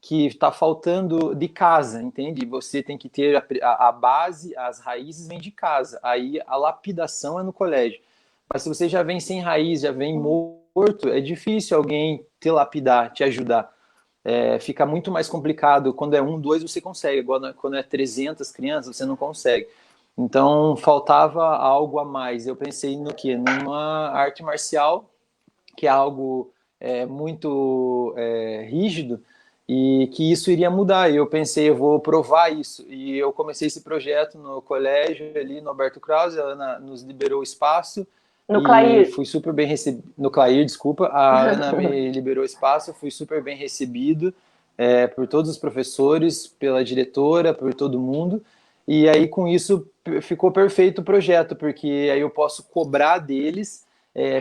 que está faltando de casa, entende? Você tem que ter a base, as raízes vêm de casa, aí a lapidação é no colégio. Mas se você já vem sem raiz, já vem morto, é difícil alguém te lapidar, te ajudar. Fica muito mais complicado. Quando é 1, 2, você consegue. Agora, quando é 300 crianças, você não consegue. Então, faltava algo a mais. Eu pensei no quê? Numa arte marcial, que é algo muito rígido, e que isso iria mudar. E eu pensei, eu vou provar isso. E eu comecei esse projeto no colégio, ali no Alberto Krause, a Ana nos liberou espaço, No Clair. fui super bem recebido. No Clair, desculpa, a Ana me liberou espaço, fui super bem recebido por todos os professores, pela diretora, por todo mundo. E aí, com isso, ficou perfeito o projeto, porque aí eu posso cobrar deles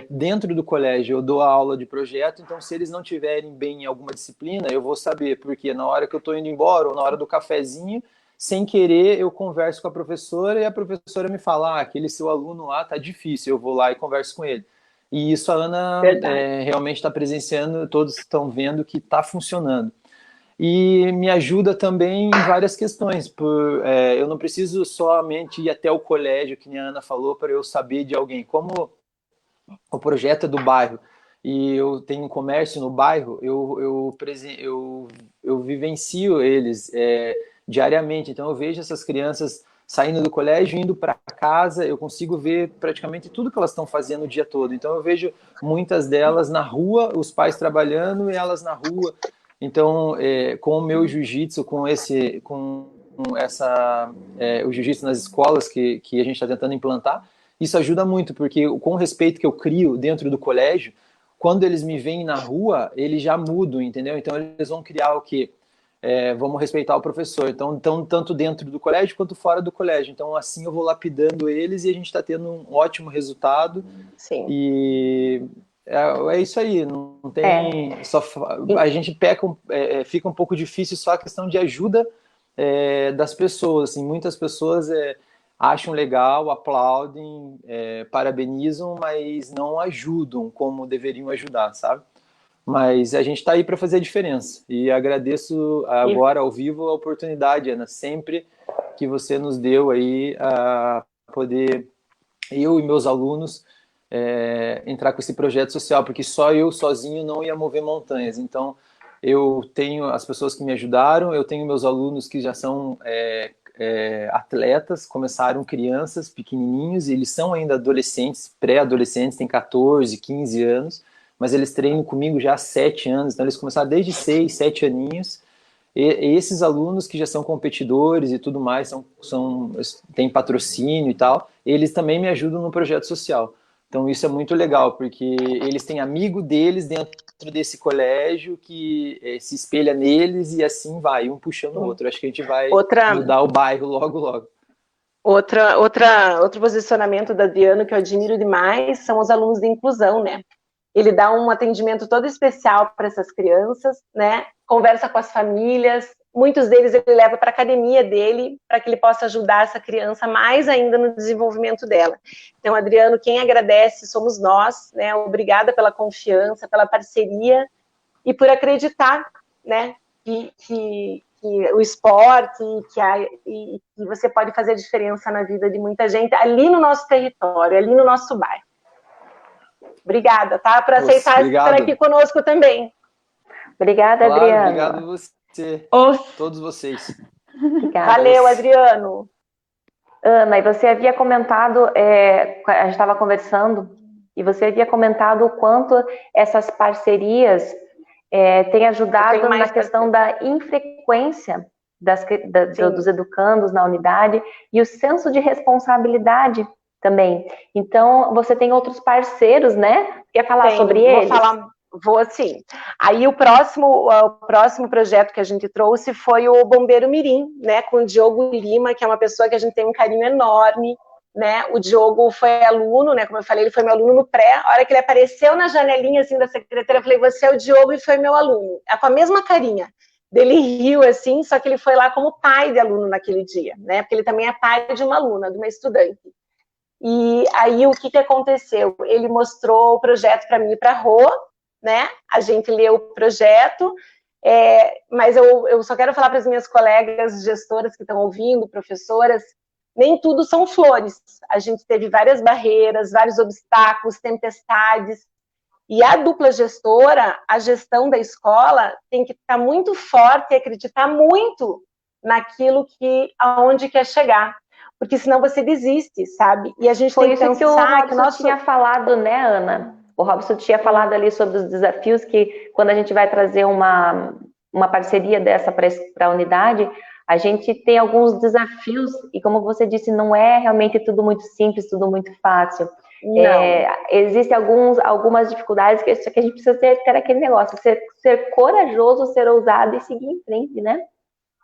dentro do colégio. Eu dou a aula de projeto, então se eles não tiverem bem em alguma disciplina, eu vou saber, porque na hora que eu estou indo embora, ou na hora do cafezinho, sem querer, eu converso com a professora e a professora me fala, aquele seu aluno lá tá difícil, eu vou lá e converso com ele. E isso a Ana realmente está presenciando, todos estão vendo que está funcionando. E me ajuda também em várias questões. Eu não preciso somente ir até o colégio, que a Ana falou, para eu saber de alguém. Como o projeto é do bairro e eu tenho um comércio no bairro, eu vivencio eles diariamente. Então eu vejo essas crianças saindo do colégio, indo para casa, eu consigo ver praticamente tudo que elas estão fazendo o dia todo. Então eu vejo muitas delas na rua, os pais trabalhando e elas na rua. Então, com o meu jiu-jitsu, o jiu-jitsu nas escolas que a gente está tentando implantar, isso ajuda muito, porque com o respeito que eu crio dentro do colégio, quando eles me veem na rua, eles já mudam, entendeu? Então, eles vão criar o quê? Vamos respeitar o professor. Então, tanto dentro do colégio quanto fora do colégio. Então, assim eu vou lapidando eles e a gente está tendo um ótimo resultado. Sim. E é isso aí, não tem. A gente fica um pouco difícil só a questão de ajuda das pessoas. Assim, muitas pessoas acham legal, aplaudem, parabenizam, mas não ajudam como deveriam ajudar, sabe? Mas a gente está aí para fazer a diferença. E agradeço agora ao vivo a oportunidade, Ana, sempre que você nos deu aí a poder, eu e meus alunos, entrar com esse projeto social, porque só eu sozinho não ia mover montanhas. Então, eu tenho as pessoas que me ajudaram, eu tenho meus alunos que já são atletas, começaram crianças pequenininhos, e eles são ainda adolescentes, pré-adolescentes, têm 14, 15 anos, mas eles treinam comigo já há 7 anos, então eles começaram desde 6, 7 aninhos, e esses alunos que já são competidores e tudo mais, têm patrocínio e tal, eles também me ajudam no projeto social. Então isso é muito legal, porque eles têm amigo deles dentro desse colégio que se espelha neles e assim vai, um puxando o outro. Acho que a gente vai mudar o bairro logo, logo. Outro posicionamento da Adriano que eu admiro demais são os alunos de inclusão, né? Ele dá um atendimento todo especial para essas crianças, né? Conversa com as famílias, muitos deles ele leva para a academia dele, para que ele possa ajudar essa criança mais ainda no desenvolvimento dela. Então, Adriano, quem agradece somos nós, né? Obrigada pela confiança, pela parceria e por acreditar, né? Que o esporte e que você pode fazer diferença na vida de muita gente ali no nosso território, ali no nosso bairro. Obrigada, tá? Por aceitar estar aqui conosco também. Obrigada, claro, Adriano. Obrigado você, todos vocês. Obrigada. Valeu, Adriano. Ana, e você havia comentado, a gente estava conversando, e você havia comentado o quanto essas parcerias têm ajudado na questão da infrequência dos educandos na unidade e o senso de responsabilidade também. Então, você tem outros parceiros, né? Quer falar sobre eles? Vou sim. Aí o próximo projeto que a gente trouxe foi o Bombeiro Mirim, né? Com o Diogo Lima, que é uma pessoa que a gente tem um carinho enorme, né? O Diogo foi aluno, né? Como eu falei, ele foi meu aluno no pré. A hora que ele apareceu na janelinha assim da secretária, eu falei: você é o Diogo, e foi meu aluno. É com a mesma carinha. Ele riu assim, só que ele foi lá como pai de aluno naquele dia, né? Porque ele também é pai de uma aluna, de uma estudante. E aí o que aconteceu? Ele mostrou o projeto para mim e para a Rô, né? A gente leu o projeto. Mas eu só quero falar para as minhas colegas gestoras que estão ouvindo, professoras, nem tudo são flores. A gente teve várias barreiras, vários obstáculos, tempestades. E a dupla gestora, a gestão da escola, tem que estar muito forte e acreditar muito naquilo aonde quer chegar. Porque senão você desiste, sabe? E a gente Foi tem que isso que o pensar Robson tinha falado, né, Ana? O Robson tinha falado ali sobre os desafios que, quando a gente vai trazer uma parceria dessa para a unidade, a gente tem alguns desafios, e como você disse, não é realmente tudo muito simples, tudo muito fácil. Existem algumas dificuldades que a gente precisa ter aquele negócio, ser corajoso, ser ousado e seguir em frente, né?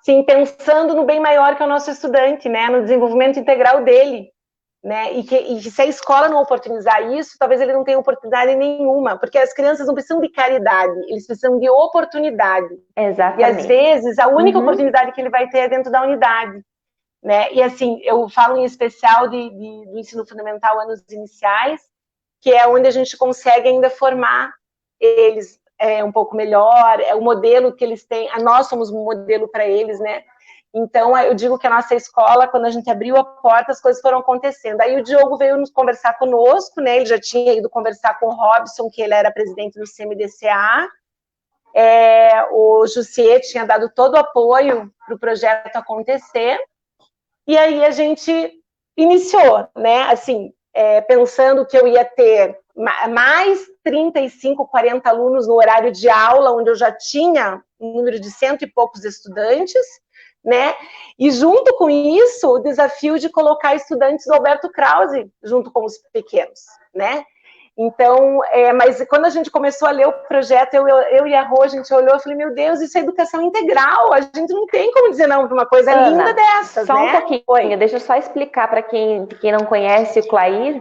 Sim, pensando no bem maior que é o nosso estudante, né? No desenvolvimento integral dele. Né? E se a escola não oportunizar isso, talvez ele não tenha oportunidade nenhuma, porque as crianças não precisam de caridade, eles precisam de oportunidade. Exatamente. E às vezes a única oportunidade que ele vai ter é dentro da unidade. Né? E assim, eu falo em especial do ensino fundamental, anos iniciais, que é onde a gente consegue ainda formar eles um pouco melhor, é o modelo que eles têm, nós somos um modelo para eles, né? Então, eu digo que a nossa escola, quando a gente abriu a porta, as coisas foram acontecendo. Aí o Diogo veio nos conversar conosco, né? Ele já tinha ido conversar com o Robson, que ele era presidente do CMDCA. O Jussier tinha dado todo o apoio para o projeto acontecer. E aí a gente iniciou, né? Assim, pensando que eu ia ter mais 35, 40 alunos no horário de aula, onde eu já tinha um número de 100 e poucos estudantes, né? E junto com isso, o desafio de colocar estudantes do Alberto Krause junto com os pequenos, né? Então, mas quando a gente começou a ler o projeto, eu e a Rô, a gente olhou e falei: meu Deus, isso é educação integral, a gente não tem como dizer não para uma coisa linda dessas, só né? Um pouquinho, deixa eu só explicar para quem não conhece o Clair.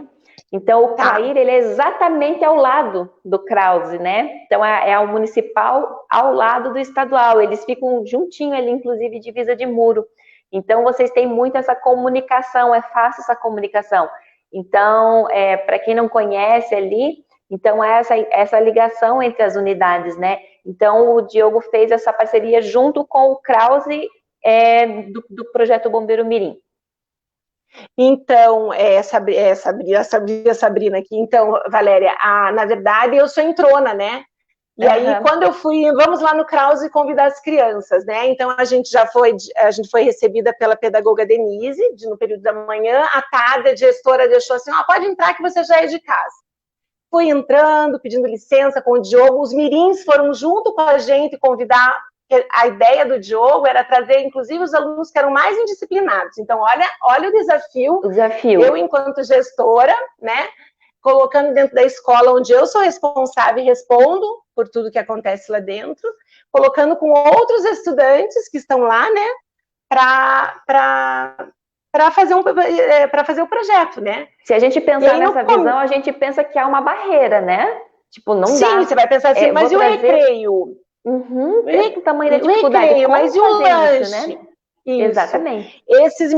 Então, o Clair, ele é exatamente ao lado do Krause, né? Então, é o municipal ao lado do estadual. Eles ficam juntinho ali, inclusive, divisa de muro. Então, vocês têm muito essa comunicação, é fácil essa comunicação. Então, para quem não conhece ali, então é essa ligação entre as unidades, né? Então, o Diogo fez essa parceria junto com o Krause do projeto Bombeiro Mirim. Então, Sabrina aqui. Então, Valéria, na verdade, eu sou entrona, né? E aí, quando eu fui, vamos lá no Krause convidar as crianças, né? Então, a gente foi recebida pela pedagoga Denise, no período da manhã. À tarde, a gestora deixou assim: pode entrar que você já é de casa. Fui entrando, pedindo licença com o Diogo. Os mirins foram junto com a gente convidar. A ideia do Diogo era trazer, inclusive, os alunos que eram mais indisciplinados. Então, olha o desafio. Eu, enquanto gestora, né? Colocando dentro da escola onde eu sou responsável e respondo por tudo que acontece lá dentro, colocando com outros estudantes que estão lá, né, para fazer o projeto, né? Se a gente pensar nessa visão, a gente pensa que há uma barreira, né? Tipo, não dá. Sim, você vai pensar assim, mas e o recreio? O tamanho da dificuldade. Recreio, mas e o lanche? Isso, né? Isso. Exatamente. Esses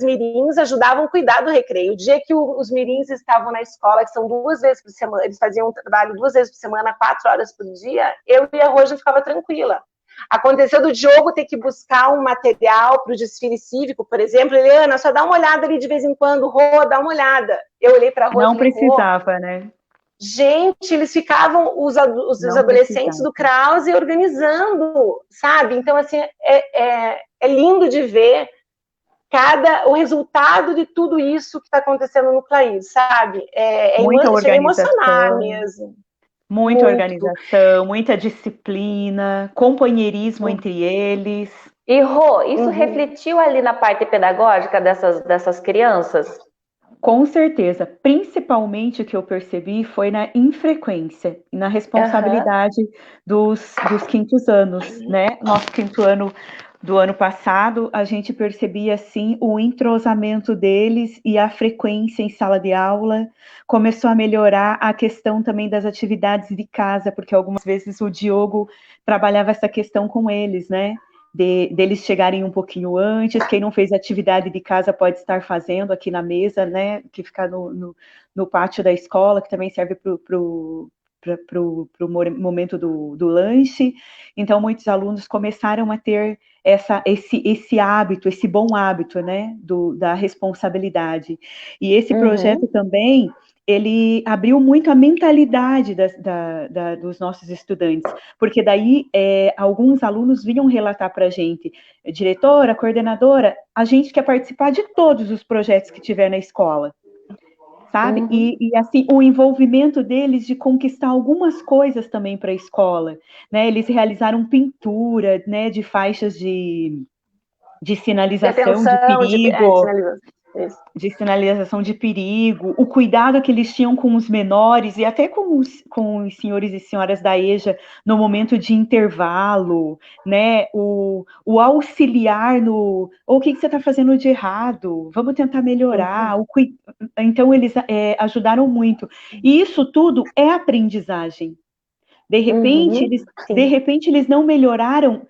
mirins ajudavam a cuidar do recreio. O dia que os mirins estavam na escola, que são 2 vezes por semana, eles faziam um trabalho 2 vezes por semana, 4 horas por dia, eu e a Roja ficava tranquila. Aconteceu do Diogo ter que buscar um material para o desfile cívico, por exemplo. Eliana, só dá uma olhada ali de vez em quando. Rô, dá uma olhada. Eu olhei para a Rô. Não precisava, né? Gente, eles ficavam, os adolescentes do Krause, organizando, sabe? Então, assim, é lindo de ver o resultado de tudo isso que está acontecendo no país, sabe? Chega a emocionar mesmo. Muita organização, muita disciplina, companheirismo entre eles. E, Rô, isso refletiu ali na parte pedagógica dessas crianças? Com certeza, principalmente o que eu percebi foi na infrequência e na responsabilidade dos quintos anos, né? Nosso quinto ano do ano passado, a gente percebia, sim, o entrosamento deles e a frequência em sala de aula. Começou a melhorar a questão também das atividades de casa, porque algumas vezes o Diogo trabalhava essa questão com eles, né? Deles chegarem um pouquinho antes, quem não fez atividade de casa pode estar fazendo aqui na mesa, né? Que fica no pátio da escola, que também serve para o momento do lanche. Então, muitos alunos começaram a ter esse hábito, esse bom hábito, né, da responsabilidade. E esse projeto também, ele abriu muito a mentalidade dos nossos estudantes, porque daí alguns alunos vinham relatar para a gente, diretora, coordenadora, a gente quer participar de todos os projetos que tiver na escola, sabe? E assim, o envolvimento deles de conquistar algumas coisas também para a escola, né? Eles realizaram pintura, né, de faixas de sinalização de perigo, de sinalização de perigo, o cuidado que eles tinham com os menores e até com os senhores e senhoras da EJA no momento de intervalo, né? O auxiliar no o que você está fazendo de errado, vamos tentar melhorar. Então, eles ajudaram muito. E isso tudo é aprendizagem. De repente, eles não melhoraram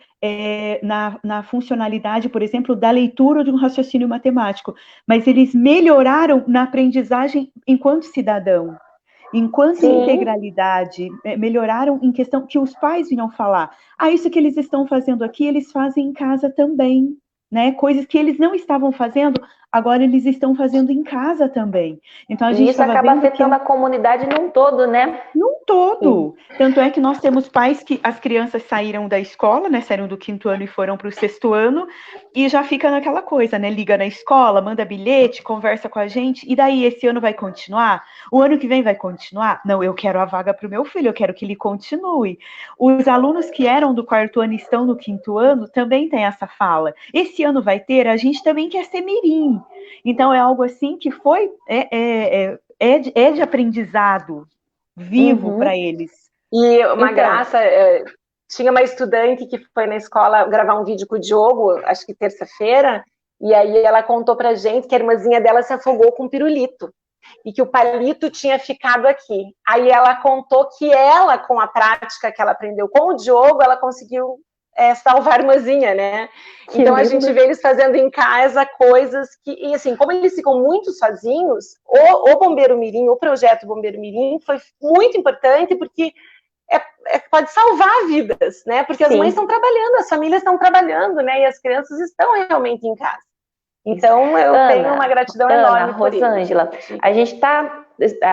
na funcionalidade, por exemplo, da leitura de um raciocínio matemático, mas eles melhoraram na aprendizagem enquanto cidadão, enquanto integralidade, melhoraram em questão que os pais vinham falar. Isso que eles estão fazendo aqui, eles fazem em casa também, né? Coisas que eles não estavam fazendo, agora eles estão fazendo em casa também. Então, a gente isso acaba afetando a comunidade num todo, né? Num todo. Tanto é que nós temos pais que as crianças saíram da escola, né? Saíram do 5º ano e foram para o 6º ano, e já fica naquela coisa, né? Liga na escola, manda bilhete, conversa com a gente, e daí esse ano vai continuar? O ano que vem vai continuar? Não, eu quero a vaga para o meu filho, eu quero que ele continue. Os alunos que eram do 4º ano e estão no 5º ano também tem essa fala. Esse ano vai ter, a gente também quer ser mirim. Então, é algo assim que foi de aprendizado vivo para eles. E uma graça, tinha uma estudante que foi na escola gravar um vídeo com o Diogo, acho que terça-feira, e aí ela contou pra gente que a irmãzinha dela se afogou com um pirulito, e que o palito tinha ficado aqui. Aí ela contou que ela, com a prática que ela aprendeu com o Diogo, ela conseguiu salvar a irmãzinha, né? Que então, lindo. A gente vê eles fazendo em casa coisas que, e assim, como eles ficam muito sozinhos, o Bombeiro Mirim, o projeto Bombeiro Mirim foi muito importante porque pode salvar vidas, né? Porque as mães estão trabalhando, as famílias estão trabalhando, né? E as crianças estão realmente em casa. Então, eu tenho uma gratidão enorme por Rosângela, a gente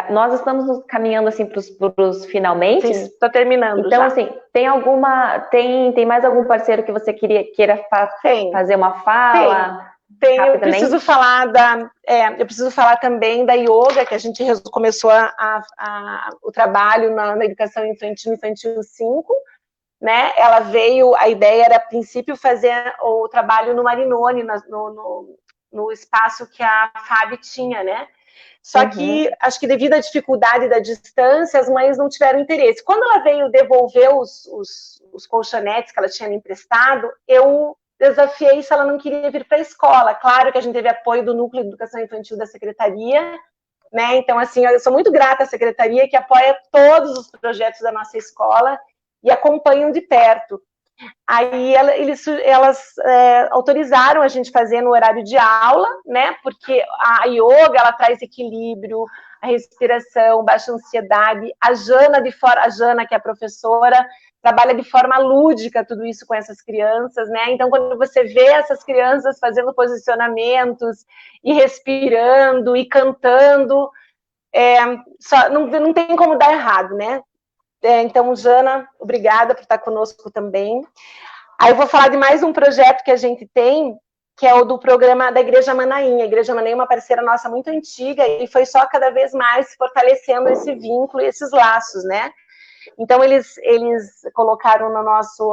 nós estamos caminhando assim para os finalmente. Estou terminando. Então, já. assim, tem mais algum parceiro que você queira fazer uma fala? Eu preciso falar também da yoga, que a gente começou o trabalho na educação infantil 5, né? Ela veio, a ideia era a princípio fazer o trabalho no Marinone, no espaço que a FAB tinha, né? Só que, acho que devido à dificuldade da distância, as mães não tiveram interesse. Quando ela veio devolver os colchonetes que ela tinha me emprestado, eu desafiei se ela não queria vir para a escola. Claro que a gente teve apoio do Núcleo de Educação Infantil da Secretaria, né? Então, assim, eu sou muito grata à Secretaria, que apoia todos os projetos da nossa escola e acompanham de perto. Aí elas autorizaram a gente fazer no horário de aula, né? Porque a yoga, ela traz equilíbrio, a respiração, baixa ansiedade. A Jana, que é a professora, trabalha de forma lúdica tudo isso com essas crianças, né? Então, quando você vê essas crianças fazendo posicionamentos e respirando e cantando, não tem como dar errado, né? Então, Jana, obrigada por estar conosco também. Aí eu vou falar de mais um projeto que a gente tem, que é o do programa da Igreja Manaim. A Igreja Manaim é uma parceira nossa muito antiga e foi só cada vez mais fortalecendo esse vínculo e esses laços, né? Então, eles colocaram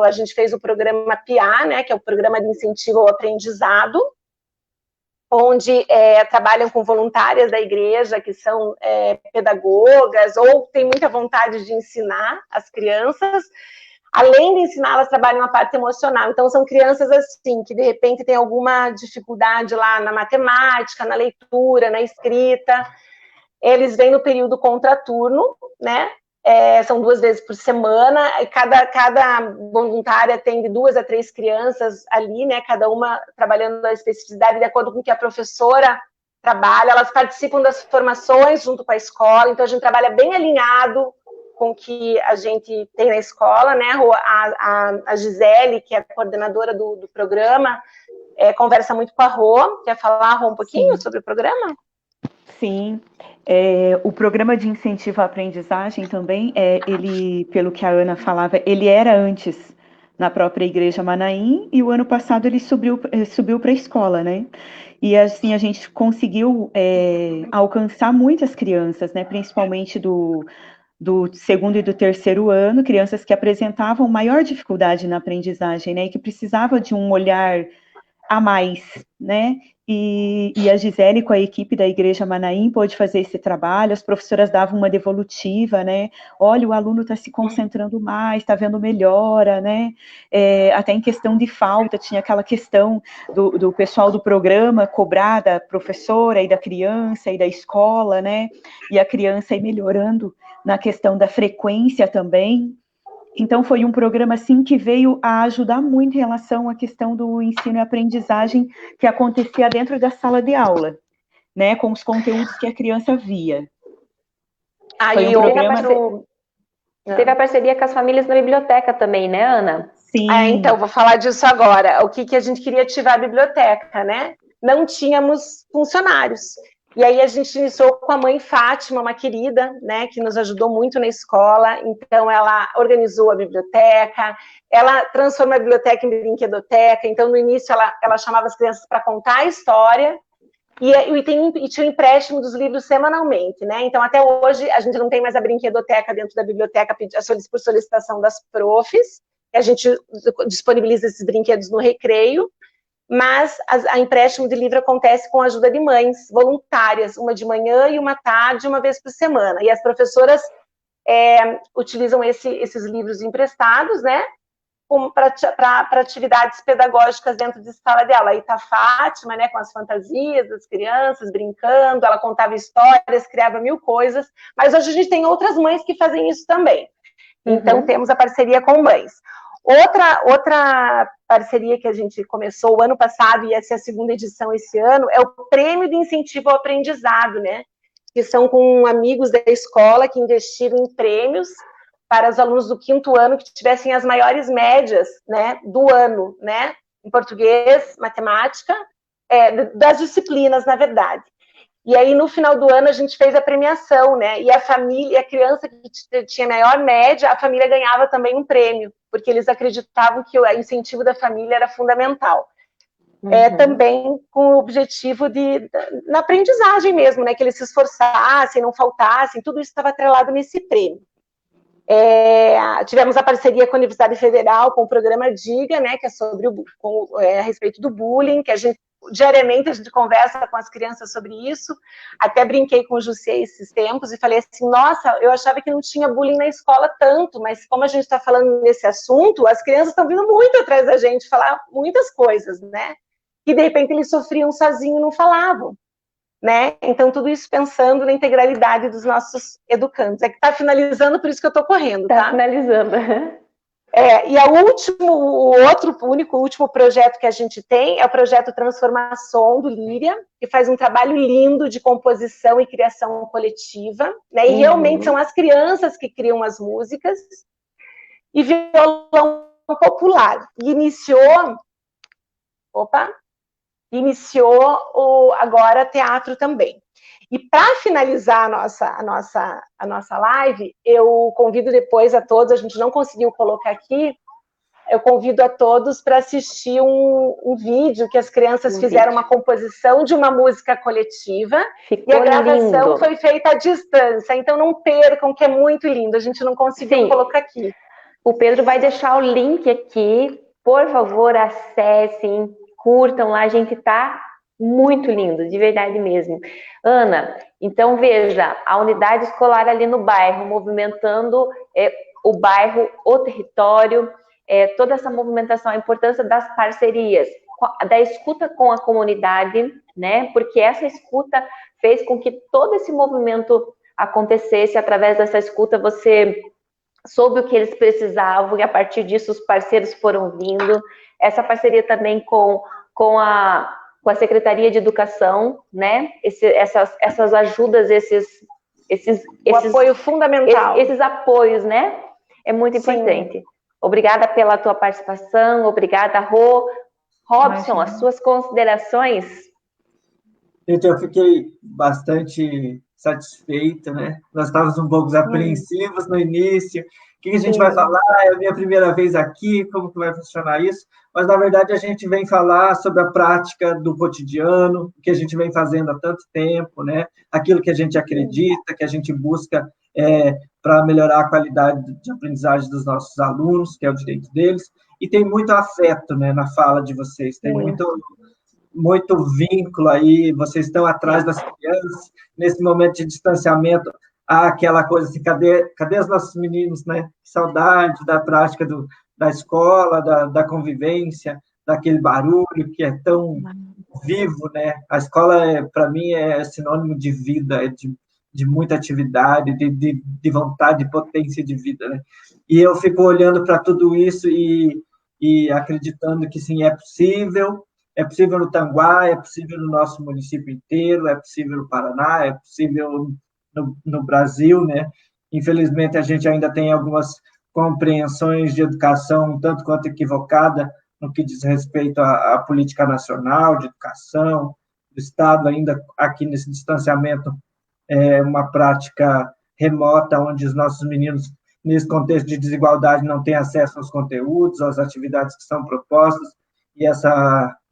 a gente fez o programa PIA, né, que é o Programa de Incentivo ao Aprendizado, onde trabalham com voluntárias da igreja, que são pedagogas, ou têm muita vontade de ensinar as crianças. além de ensinar, elas trabalham a parte emocional. Então, são crianças assim, que de repente têm alguma dificuldade lá na matemática, na leitura, na escrita. Eles vêm no período contraturno, né? São 2 vezes por semana, e cada voluntária tem de 2 a 3 crianças ali, né? Cada uma trabalhando a especificidade de acordo com o que a professora trabalha. Elas participam das formações junto com a escola, então a gente trabalha bem alinhado com o que a gente tem na escola, né? A Gisele, que é a coordenadora do programa, conversa muito com a Rô. Quer falar, Rô, um pouquinho sobre o programa? Sim, o programa de incentivo à aprendizagem também, ele, pelo que a Ana falava, ele era antes na própria Igreja Manaim, e o ano passado ele subiu para a escola, né? E assim a gente conseguiu alcançar muitas crianças, né? Principalmente do 2º e do 3º ano, crianças que apresentavam maior dificuldade na aprendizagem, né? E que precisavam de um olhar a mais, né? E a Gisele, com a equipe da Igreja Manaim, pôde fazer esse trabalho. As professoras davam uma devolutiva, né? Olha, o aluno está se concentrando mais, está vendo melhora, né? Até em questão de falta, tinha aquela questão do pessoal do programa cobrar da professora e da criança e da escola, né? E a criança ir melhorando na questão da frequência também. Então, foi um programa, assim, que veio a ajudar muito em relação à questão do ensino e aprendizagem que acontecia dentro da sala de aula, né, com os conteúdos que a criança via. Aí, teve a parceria com as famílias na biblioteca também, né, Ana? Sim. Então, vou falar disso agora. O que a gente queria ativar a biblioteca, né? Não tínhamos funcionários. E aí a gente iniciou com a mãe Fátima, uma querida, né, que nos ajudou muito na escola. Então ela organizou a biblioteca, ela transformou a biblioteca em brinquedoteca. Então no início ela chamava as crianças para contar a história e tinha um empréstimo dos livros semanalmente, né? Então até hoje a gente não tem mais a brinquedoteca dentro da biblioteca por solicitação das profs. A gente disponibiliza esses brinquedos no recreio. Mas a empréstimo de livro acontece com a ajuda de mães voluntárias, uma de manhã e uma tarde, uma vez por semana. E as professoras utilizam esses livros emprestados, né, para atividades pedagógicas dentro de sala de aula. Aí está a Fátima, né, com as fantasias das crianças, brincando, ela contava histórias, criava 1000 coisas, mas hoje a gente tem outras mães que fazem isso também. Então, temos a parceria com mães. Outra parceria que a gente começou o ano passado, e essa é a 2ª edição esse ano, é o Prêmio de Incentivo ao Aprendizado, né? Que são com amigos da escola que investiram em prêmios para os alunos do 5º ano que tivessem as maiores médias, né, do ano, né? Em português, matemática, das disciplinas, na verdade. E aí, no final do ano, a gente fez a premiação, né? E a criança que tinha maior média, a família ganhava também um prêmio, porque eles acreditavam que o incentivo da família era fundamental. Também com o objetivo na aprendizagem mesmo, né? Que eles se esforçassem, não faltassem, tudo isso estava atrelado nesse prêmio. Tivemos a parceria com a Universidade Federal, com o programa DIGA, né? Que é sobre a respeito do bullying, que diariamente a gente conversa com as crianças sobre isso. Até brinquei com o Jussier esses tempos e falei assim, nossa, eu achava que não tinha bullying na escola tanto, mas como a gente está falando nesse assunto, as crianças estão vindo muito atrás da gente falar muitas coisas, né? Que de repente eles sofriam sozinhos e não falavam, né? Então tudo isso pensando na integralidade dos nossos educandos. É que está finalizando, por isso que eu estou correndo, tá? Está finalizando. E o último projeto que a gente tem é o projeto Transformação do Líria, que faz um trabalho lindo de composição e criação coletiva, né? E realmente são as crianças que criam as músicas. E violão popular. E iniciou agora teatro também. E para finalizar a nossa live, eu convido depois a todos, a gente não conseguiu colocar aqui, eu convido a todos para assistir um vídeo que as crianças fizeram uma composição de uma música coletiva. Ficou e a gravação lindo. Foi feita à distância, então não percam, que é muito lindo, a gente não conseguiu colocar aqui. O Pedro vai deixar o link aqui, por favor, acessem, curtam lá, a gente tá muito lindo, de verdade mesmo. Ana, então veja, a unidade escolar ali no bairro, movimentando o bairro, o território, toda essa movimentação, a importância das parcerias, da escuta com a comunidade, né? Porque essa escuta fez com que todo esse movimento acontecesse. Através dessa escuta, você soube o que eles precisavam e a partir disso os parceiros foram vindo. Essa parceria também com a Secretaria de Educação, né? Essas ajudas, o apoio fundamental. Esses apoios, né? É muito importante. Sim. Obrigada pela tua participação, obrigada, Rô. Robson, as suas considerações? Eu fiquei bastante satisfeita, né? Nós estávamos um pouco apreensivos no início. O que a gente vai falar? É a minha primeira vez aqui, como que vai funcionar isso? Mas, na verdade, a gente vem falar sobre a prática do cotidiano, que a gente vem fazendo há tanto tempo, né? Aquilo que a gente acredita, que a gente busca para melhorar a qualidade de aprendizagem dos nossos alunos, que é o direito deles. E tem muito afeto, né, na fala de vocês, tem muito vínculo aí, vocês estão atrás das crianças, nesse momento de distanciamento, há aquela coisa assim, cadê os nossos meninos, né? Saudade da prática da escola, da convivência, daquele barulho que é tão vivo, né? A escola, para mim, é sinônimo de vida, de muita atividade, de vontade, de potência de vida, né? E eu fico olhando para tudo isso e acreditando que, sim, é possível no Tanguá, é possível no nosso município inteiro, é possível no Paraná, é possível no Brasil, né? Infelizmente, a gente ainda tem algumas compreensões de educação um tanto quanto equivocada no que diz respeito à política nacional de educação, do Estado ainda aqui nesse distanciamento, uma prática remota, onde os nossos meninos, nesse contexto de desigualdade, não têm acesso aos conteúdos, às atividades que são propostas, e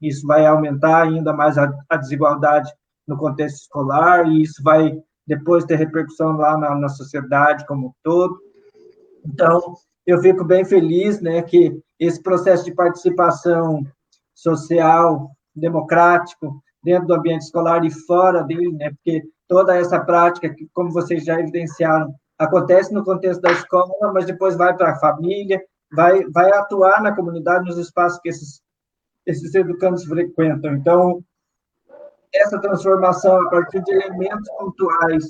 isso vai aumentar ainda mais a desigualdade no contexto escolar, e isso vai depois ter repercussão lá na sociedade como um todo. Então, eu fico bem feliz, né, que esse processo de participação social, democrático, dentro do ambiente escolar e fora dele, né, porque toda essa prática, que, como vocês já evidenciaram, acontece no contexto da escola, mas depois vai para a família, vai atuar na comunidade, nos espaços que esses educandos frequentam. Então, essa transformação a partir de elementos pontuais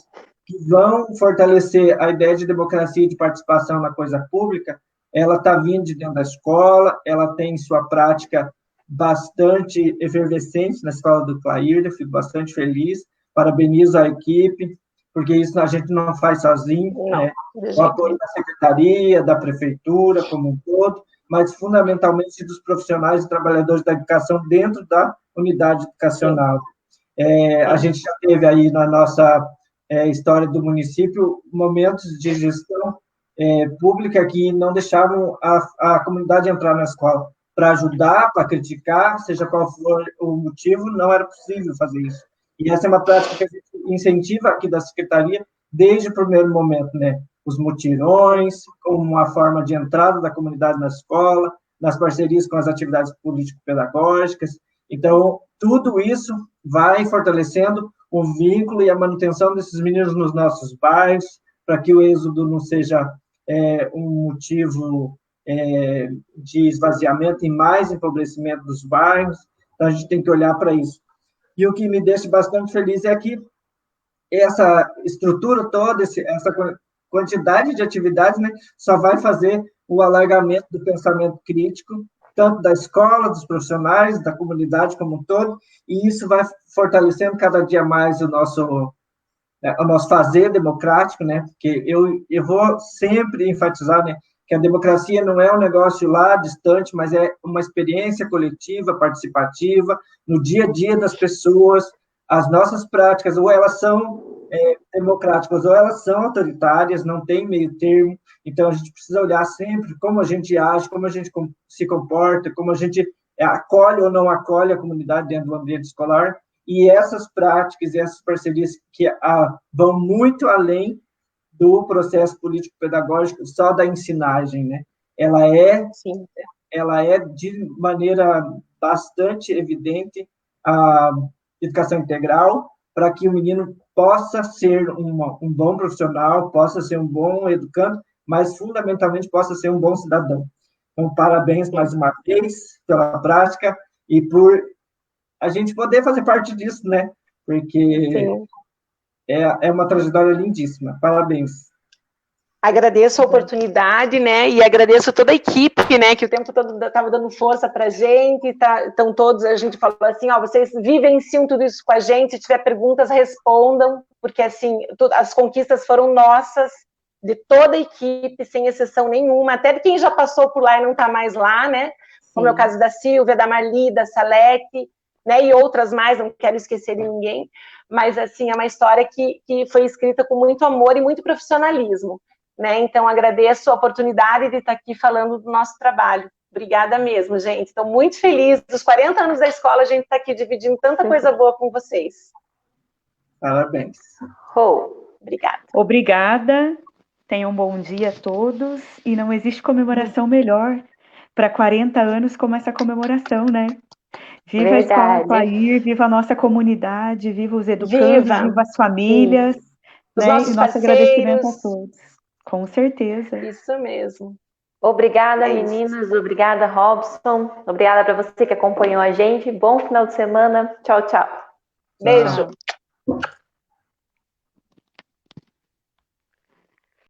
que vão fortalecer a ideia de democracia e de participação na coisa pública, ela está vindo de dentro da escola, ela tem sua prática bastante efervescente na escola do Clair, fico bastante feliz, parabenizo a equipe, porque isso a gente não faz sozinho, né? O apoio da secretaria, da prefeitura como um todo, mas fundamentalmente dos profissionais e trabalhadores da educação dentro da unidade educacional. A gente já teve aí na nossa história do município momentos de gestão pública que não deixavam a comunidade entrar na escola para ajudar, para criticar, seja qual for o motivo, não era possível fazer isso. E essa é uma prática que a gente incentiva aqui da Secretaria desde o primeiro momento, né? Os mutirões, como uma forma de entrada da comunidade na escola, nas parcerias com as atividades político-pedagógicas. Então, tudo isso vai fortalecendo o vínculo e a manutenção desses meninos nos nossos bairros, para que o êxodo não seja um motivo de esvaziamento e mais empobrecimento dos bairros. Então, a gente tem que olhar para isso. E o que me deixa bastante feliz é que essa estrutura toda, essa quantidade de atividades, né, só vai fazer o alargamento do pensamento crítico, tanto da escola, dos profissionais, da comunidade como um todo, e isso vai fortalecendo cada dia mais o nosso fazer democrático, né? Porque eu vou sempre enfatizar, né, que a democracia não é um negócio lá distante, mas é uma experiência coletiva, participativa, no dia a dia das pessoas. As nossas práticas, ou elas são democráticas, ou elas são autoritárias, não tem meio termo. Então, a gente precisa olhar sempre como a gente age, como a gente se comporta, como a gente acolhe ou não acolhe a comunidade dentro do ambiente escolar. E essas práticas e essas parcerias que vão muito além do processo político-pedagógico só da ensinagem, né? Ela é de maneira bastante evidente a educação integral para que o menino possa ser um bom profissional, possa ser um bom educando mas fundamentalmente possa ser um bom cidadão. Então, parabéns mais uma vez pela prática e por a gente poder fazer parte disso, né? Porque é uma trajetória lindíssima. Parabéns. Agradeço a oportunidade, né, e agradeço toda a equipe, né, que o tempo todo estava dando força para a gente, então todos, a gente falou assim, ó, vocês vivenciam tudo isso com a gente, se tiver perguntas, respondam, porque assim, as conquistas foram nossas, de toda a equipe, sem exceção nenhuma, até de quem já passou por lá e não está mais lá, né, como é o caso da Silvia, da Marli, da Salete, né, e outras mais, não quero esquecer de ninguém, mas assim, é uma história que foi escrita com muito amor e muito profissionalismo. Né? Então, agradeço a oportunidade de estar aqui falando do nosso trabalho. Obrigada mesmo, gente. Estou muito feliz. Dos 40 anos da escola, a gente está aqui dividindo tanta coisa boa com vocês. Parabéns. Obrigada. Obrigada. Tenham um bom dia a todos. E não existe comemoração melhor para 40 anos como essa comemoração, né? Viva a Escola Clair, viva a nossa comunidade, viva os educandos, viva as famílias. Os né? nossos e nosso parceiros. Agradecimento a todos. Com certeza. Isso mesmo. Obrigada, meninas. Obrigada, Robson. Obrigada para você que acompanhou a gente. Bom final de semana. Tchau, tchau. Beijo. Tchau.